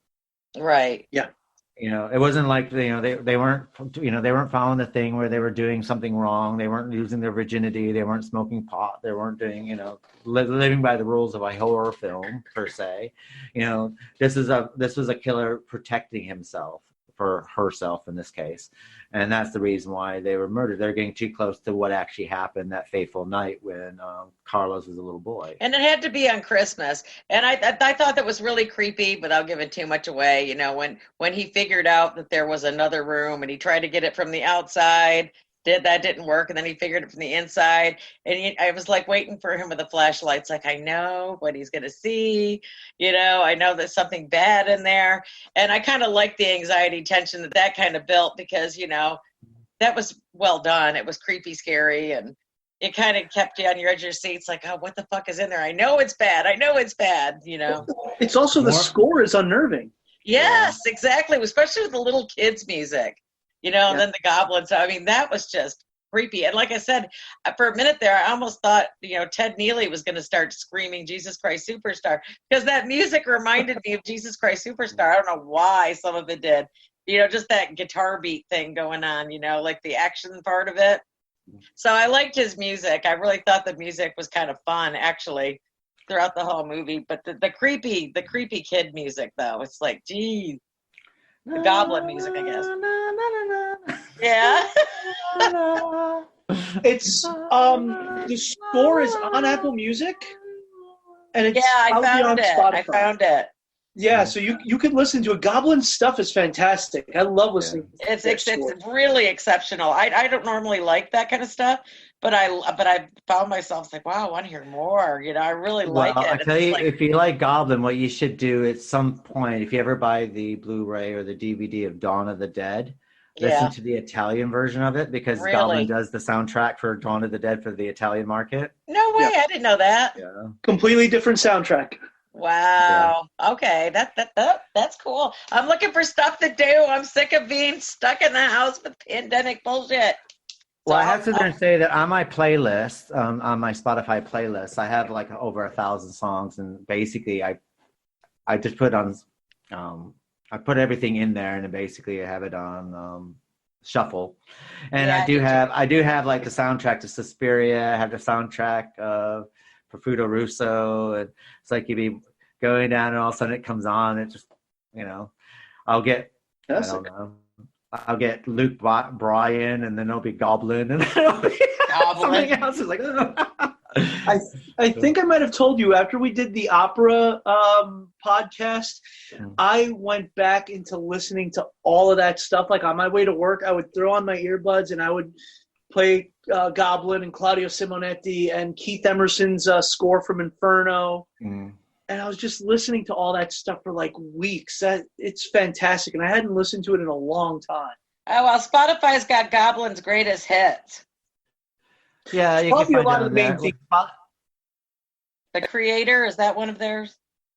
Right. Yeah. It wasn't like they weren't they weren't following the thing where they were doing something wrong. They weren't losing their virginity. They weren't smoking pot. They weren't doing living by the rules of a horror film per se. This was a killer protecting himself, for herself in this case, and that's the reason why they were murdered. They're getting too close to what actually happened that fateful night when Carlos was a little boy. And it had to be on Christmas, and I thought that was really creepy, without giving too much away. When he figured out that there was another room and he tried to get it from the outside. That didn't work, and then he figured it from the inside, and I was like waiting for him with the flashlights, like, I know what he's gonna see, I know there's something bad in there, and I kind of like the anxiety tension that kind of built, because that was well done. It was creepy, scary, and it kind of kept you on your edge of your seats, like, oh, what the fuck is in there? I know it's bad. It's also the score is unnerving. Yes, exactly, especially with the little kids' music. And then the Goblin. So, that was just creepy. And like I said, for a minute there, I almost thought, Ted Neely was going to start screaming Jesus Christ Superstar, because that music reminded me of Jesus Christ Superstar. I don't know why some of it did. Just that guitar beat thing going on, like the action part of it. So I liked his music. I really thought the music was kind of fun, actually, throughout the whole movie. But the creepy kid music, though, it's like, geez. The Goblin music, I guess. Yeah. It's the score is on Apple Music, and it's I found it. Yeah, so you could listen to it. Goblin stuff is fantastic. I love listening. It's really exceptional. I don't normally like that kind of stuff, but I found myself like, wow, I want to hear more. I really like it. I tell you, if you like Goblin, what you should do at some point, if you ever buy the Blu-ray or the DVD of Dawn of the Dead, listen to the Italian version of it, because Goblin does the soundtrack for Dawn of the Dead for the Italian market. No way, I didn't know that. Yeah, completely different soundtrack. Wow. Yeah. Okay, that's cool. I'm looking for stuff to do. I'm sick of being stuck in the house with pandemic bullshit. Well, I have to say that on my playlist, on my Spotify playlist, I have like over 1,000 songs, and basically I just put on, I put everything in there, and basically I have it on shuffle. And I do have like the soundtrack to Suspiria. I have the soundtrack of Profondo Rosso, and it's like you'd be going down, and all of a sudden it comes on. It just, I'll get, I'll get Luke Bryan, and then it'll be Goblin, and then it'll be something else. It's like, I think I might have told you after we did the opera podcast, I went back into listening to all of that stuff. Like on my way to work, I would throw on my earbuds and I would play Goblin and Claudio Simonetti and Keith Emerson's score from Inferno. And I was just listening to all that stuff for like weeks. It's fantastic. And I hadn't listened to it in a long time. Oh, well, Spotify's got Goblin's greatest hits. Yeah, you can find it on there. The Creator, is that one of theirs?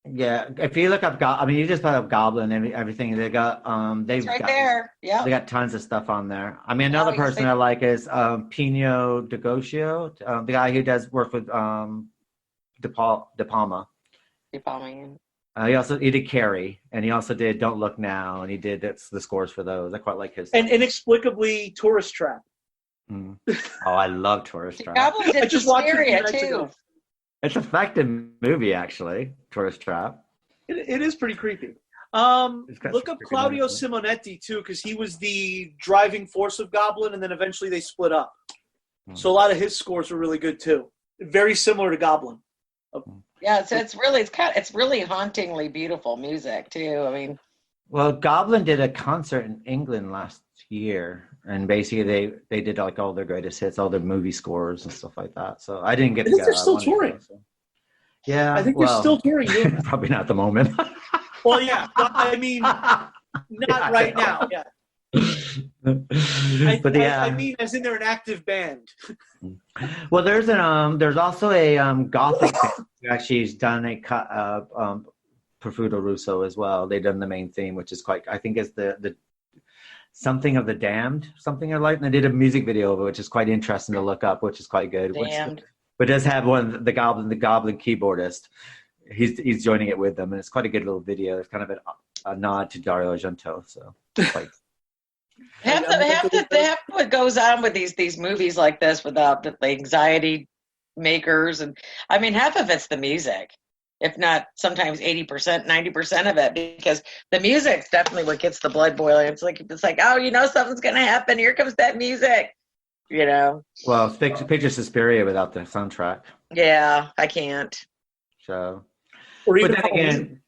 Yeah, if you look up, you just put up Goblin and everything. They got, there. Yeah, they got tons of stuff on there. I mean, another person I like is Pino D'Agostio, the guy who does work with De Palma. He did Carrie, and he also did Don't Look Now, and he did the scores for those. I quite like his. And inexplicably, Tourist Trap. Oh, I love Tourist Trap. Goblin did Suspiria too. It's an effective movie, actually. Tourist Trap. It is pretty creepy. Look up Claudio Simonetti too, because he was the driving force of Goblin, and then eventually they split up. So a lot of his scores were really good too. Very similar to Goblin. Yeah, so it's really hauntingly beautiful music too. I mean, well, Goblin did a concert in England last year, and basically they did like all their greatest hits, all their movie scores and stuff like that. So I didn't get to go. They're still touring. Yeah, I think they're still touring. Probably not at the moment. Well, yeah, I mean, not right now. Yeah. I mean, as in they're an active band. Well, there's also a Gothic band who actually has done a cut of Profondo Rosso as well. They've done the main theme, which is I think is the Something of the Damned, something I like. And they did a music video of it, which is quite interesting to look up, which is quite good. But it does have the Goblin keyboardist. He's joining it with them, and it's quite a good little video. It's kind of a nod to Dario Argento. So like half what goes on with these movies like this without the anxiety makers, and I mean half of it's the music, if not sometimes 80%, 90% of it, because the music's definitely what gets the blood boiling. It's like oh, something's gonna happen. Here comes that music. Well, picture Suspiria without the soundtrack. Yeah, I can't. So, or even but then again,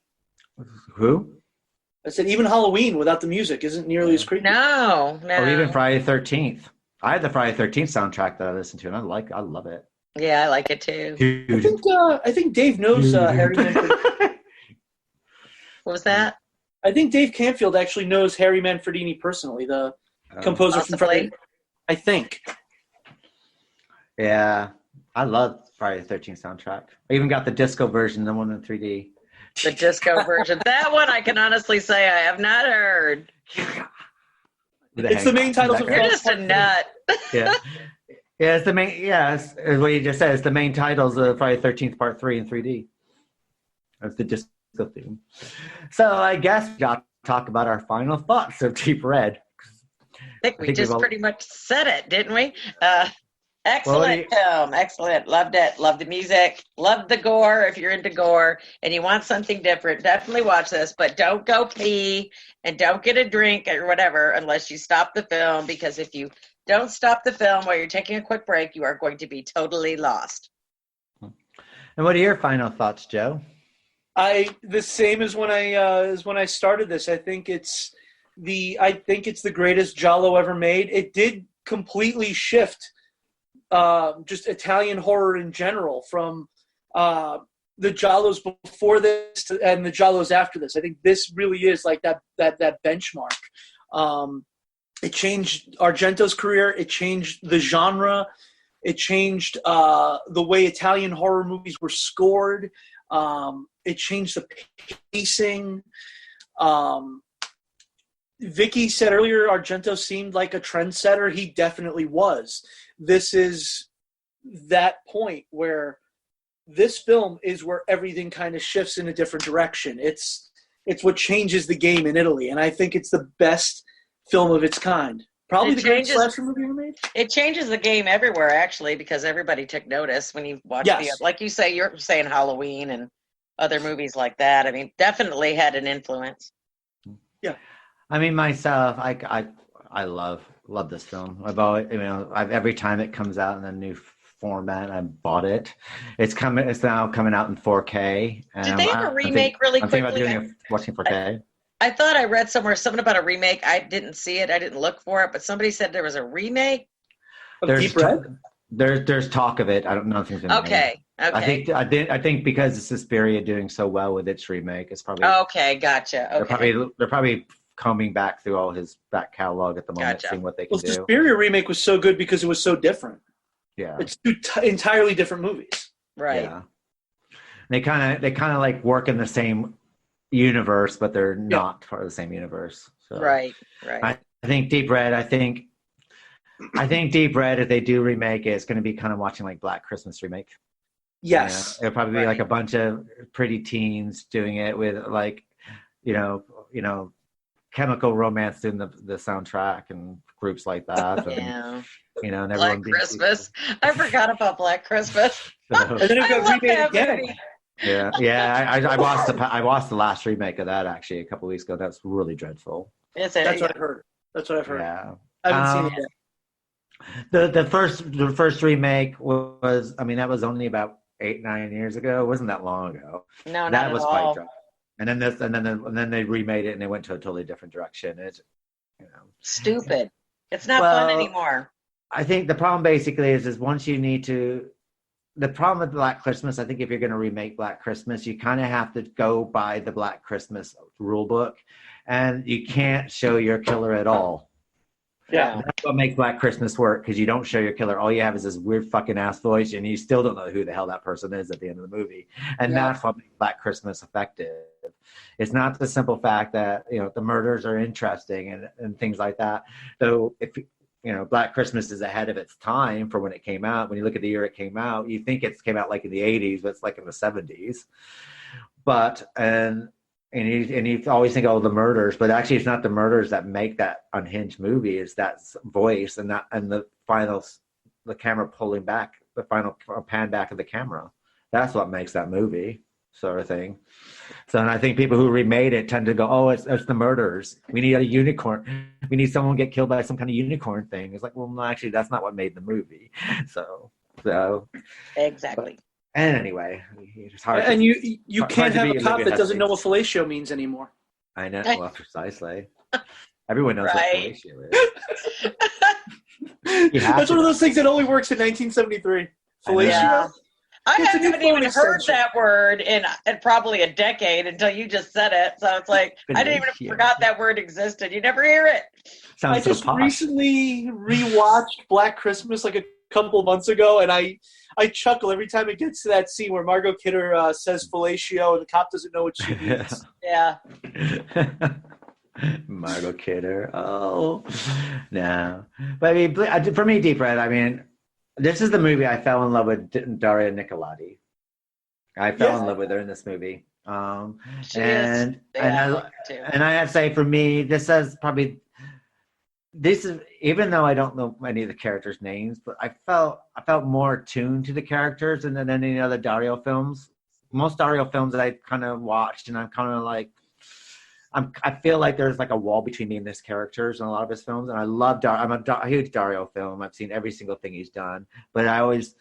who? I said even Halloween without the music isn't nearly as creepy. No. Or even Friday the 13th. I had the Friday the 13th soundtrack that I listened to, and I love it. Yeah, I like it too. I think Dave knows Harry Manfredini. What was that? I think Dave Canfield actually knows Harry Manfredini personally, the composer from Friday. I think. Yeah, I love Friday the 13th soundtrack. I even got the disco version, the one in 3D. The disco version. That one I can honestly say I have not heard. It's the main titles of You're just a nut. Yeah. Yeah, it's the main. Yeah, it's what you just said. It's the main titles of Friday the 13th Part 3 in 3D. That's the disco theme. So I guess we got to talk about our final thoughts of Deep Red. I think we just pretty much said it, didn't we? Excellent film. Excellent. Loved it. Loved the music. Loved the gore. If you're into gore and you want something different, definitely watch this. But don't go pee and don't get a drink or whatever unless you stop the film, because if you don't stop the film while you're taking a quick break, you are going to be totally lost. And what are your final thoughts, Joe? The same as when I started this. I think it's the greatest giallo ever made. It did completely shift just Italian horror in general from the giallos before this and the giallos after this. I think this really is like that benchmark. It changed Argento's career. It changed the genre. It changed the way Italian horror movies were scored. It changed the pacing. Vicky said earlier Argento seemed like a trendsetter. He definitely was. This is that point where this film is where everything kind of shifts in a different direction. It's what changes the game in Italy, and I think it's the best film of its kind. Probably the greatest slasher movie ever made. It changes the game everywhere, actually, because everybody took notice when you watch like you say, you're saying Halloween and other movies like that. I mean, definitely had an influence. Yeah. I mean, myself, I love this film. I've always, every time it comes out in a new format, I bought it. It's now coming out in 4K. And Did they have a remake really quickly? I'm thinking about watching 4K. I thought I read somewhere something about a remake. I didn't see it. I didn't look for it, but somebody said there was a remake. Deep Red? There's talk of it. I don't know if nothing's been Okay. made. Okay. I think because it's Suspiria doing so well with its remake, it's probably okay. Gotcha. Okay. They're probably combing back through all his back catalog at the moment, seeing what they can do. Well, Suspiria remake was so good because it was so different. Yeah, it's two entirely different movies. Right. Yeah. They kind of like work in the same universe, but they're not part of the same universe. So right. I think Deep Red. I think Deep Red, if they do remake it, it's going to be kind of watching like Black Christmas remake. Yes, it'll probably be like a bunch of pretty teens doing it with like, Chemical Romance doing the soundtrack and groups like that. And, and Black Christmas. I forgot about Black Christmas. And then it got remade again. Yeah. I watched the last remake of that actually a couple of weeks ago. That's really dreadful. That's what I've heard. Yeah, I haven't seen it yet. The first remake was, that was only about 8-9 years ago. It wasn't that long ago. No, that was quite dry. And then they remade it and they went to a totally different direction. It's stupid. It's not fun anymore. I think the problem basically is once you need to. The problem with Black Christmas, I think if you're going to remake Black Christmas, you kind of have to go by the Black Christmas rule book, and you can't show your killer at all. Yeah. That's what makes Black Christmas work, because you don't show your killer. All you have is this weird fucking ass voice, and you still don't know who the hell that person is at the end of the movie. And that's what makes Black Christmas effective. It's not the simple fact that, the murders are interesting and things like that. Though, if Black Christmas is ahead of its time for when it came out. When you look at the year it came out, you think it came out like in the 80s, but it's like in the 70s. But, and you always think, the murders, but actually it's not the murders that make that unhinged movie. It's that voice and the camera pulling back, the final pan back of the camera. That's what makes that movie, sort of thing. So, and I think people who remade it tend to go, it's the murders. We need a unicorn. We need someone to get killed by some kind of unicorn thing. It's like, well, no, actually, that's not what made the movie. So exactly. And anyway, it's hard. And you can't have a cop that doesn't know what fellatio means anymore. I know. Well, precisely. Everyone knows what fellatio is. That's one of those things that only works in 1973. Fellatio. Yeah. I haven't even heard that word in probably a decade until you just said it. So it's like, I didn't even forgot that word existed. You never hear it. I just recently rewatched Black Christmas like a couple of months ago, and I chuckle every time it gets to that scene where Margot Kidder says fellatio and the cop doesn't know what she means. Yeah. Margot Kidder. Oh, no. But for me, Deep Red, this is the movie I fell in love with Daria Nicolodi. I fell in love with her in this movie. And I have to say, for me, this is even though I don't know any of the characters' names, but I felt more attuned to the characters than any other Dario films. Most Dario films that I kind of watched, and I'm kind of like, I feel like there's like a wall between me and his characters in a lot of his films, and I love I'm a huge Dario film. I've seen every single thing he's done, but I always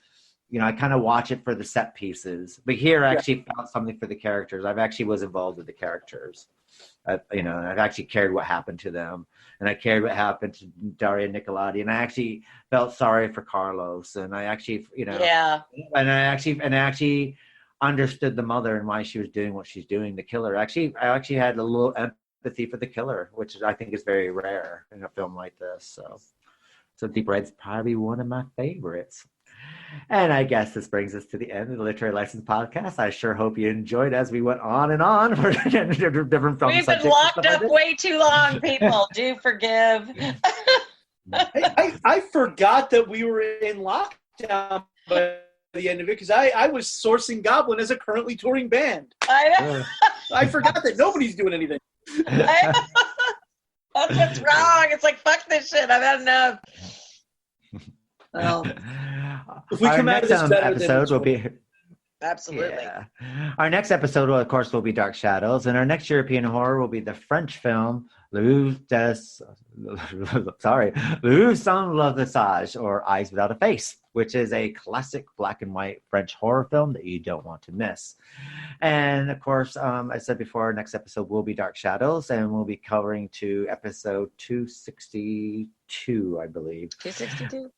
I kind of watch it for the set pieces. But here I actually found something for the characters. I've actually was involved with the characters. I've actually cared what happened to them. And I cared what happened to Daria and Nicolodi. And I actually felt sorry for Carlos. And I actually, and I actually understood the mother and why she was doing what she's doing, the killer. I actually had a little empathy for the killer, which I think is very rare in a film like this. So Deep Red's probably one of my favorites. And I guess this brings us to the end of the Literary License Podcast. I sure hope you enjoyed as we went on and on for different films. We've been locked up way too long, people. Do forgive. I forgot that we were in lockdown by the end of it because I was sourcing Goblin as a currently touring band. I know. I forgot that nobody's doing anything. That's what's wrong. It's like, fuck this shit. I've had enough. Well, if we come out of this better episode will be absolutely. Yeah. Our next episode, of course, will be Dark Shadows, and our next European horror will be the French film Le Sans le Visage, or Eyes Without a Face, which is a classic black and white French horror film that you don't want to miss. And of course, I said before, our next episode will be Dark Shadows, and we'll be covering to episode 262, I believe. 262.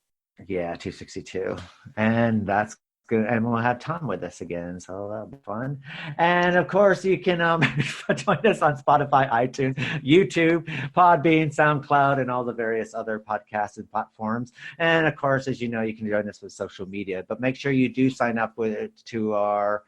Yeah, 262. And that's good. And we'll have Tom with us again, so that'll be fun. And of course, you can join us on Spotify, iTunes, YouTube, Podbean, SoundCloud, and all the various other podcasts and platforms. And of course, as you know, you can join us with social media. But make sure you do sign up to our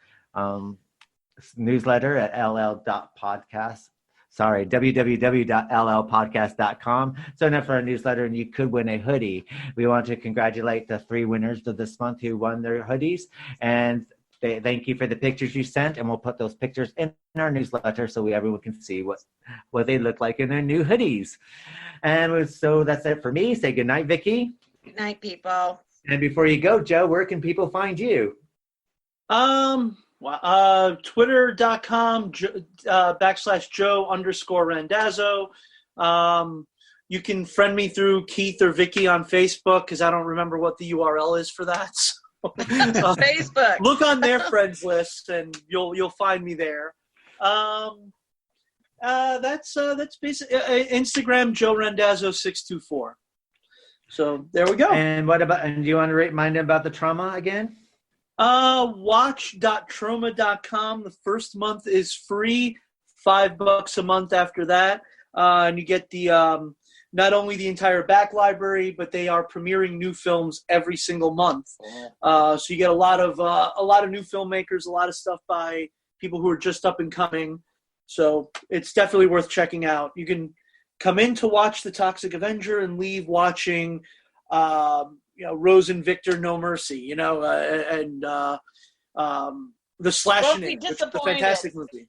newsletter at ll.podcast. www.llpodcast.com. Sign up for our newsletter and you could win a hoodie. We want to congratulate the 3 winners of this month who won their hoodies. And thank you for the pictures you sent. And we'll put those pictures in our newsletter so everyone can see what they look like in their new hoodies. And so that's it for me. Say goodnight, Vicki. Good night, people. And before you go, Joe, where can people find you? Twitter.com /Joe_Randazzo. You can friend me through Keith or Vicky on Facebook because I don't remember what the URL is for that. So, Facebook. Look on their friends list and you'll find me there. That's basically Instagram Joe Randazzo 624. So there we go. And do you want to remind them about the trauma again? Watch.troma.com. The first month is free, $5 a month after that. And you get the not only the entire back library, but they are premiering new films every single month. So you get a lot of new filmmakers, a lot of stuff by people who are just up and coming. So it's definitely worth checking out. You can come in to watch The Toxic Avenger and leave watching Rose and Victor, No Mercy, and The Slashing, which is a fantastic movie.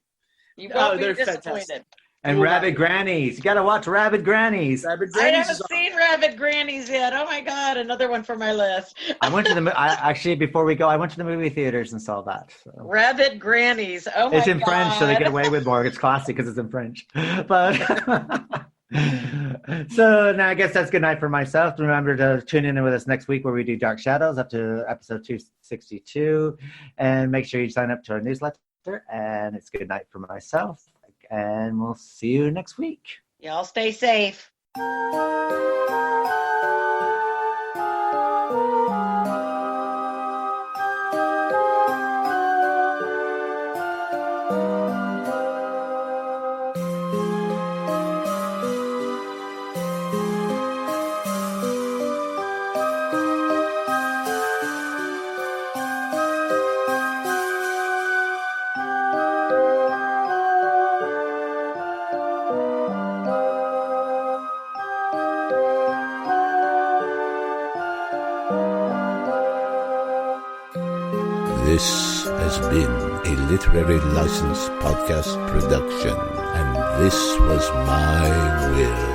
You won't be disappointed. Fantastic. And Rabid Grannies. You got to watch Rabid Grannies. Rabid Grannies. I haven't seen Rabid Grannies yet. Oh my God, another one for my list. I went to before we go, I went to the movie theaters and saw that. So. Rabid Grannies. Oh my God. It's in French, so they get away with more. It's classic because it's in French. But so now I guess that's good night for myself. Remember to tune in with us next week where we do Dark Shadows up to episode 262. And make sure you sign up to our newsletter. And it's good night for myself. And we'll see you next week. Y'all stay safe. This has been a Literary License Podcast production, and this was my will.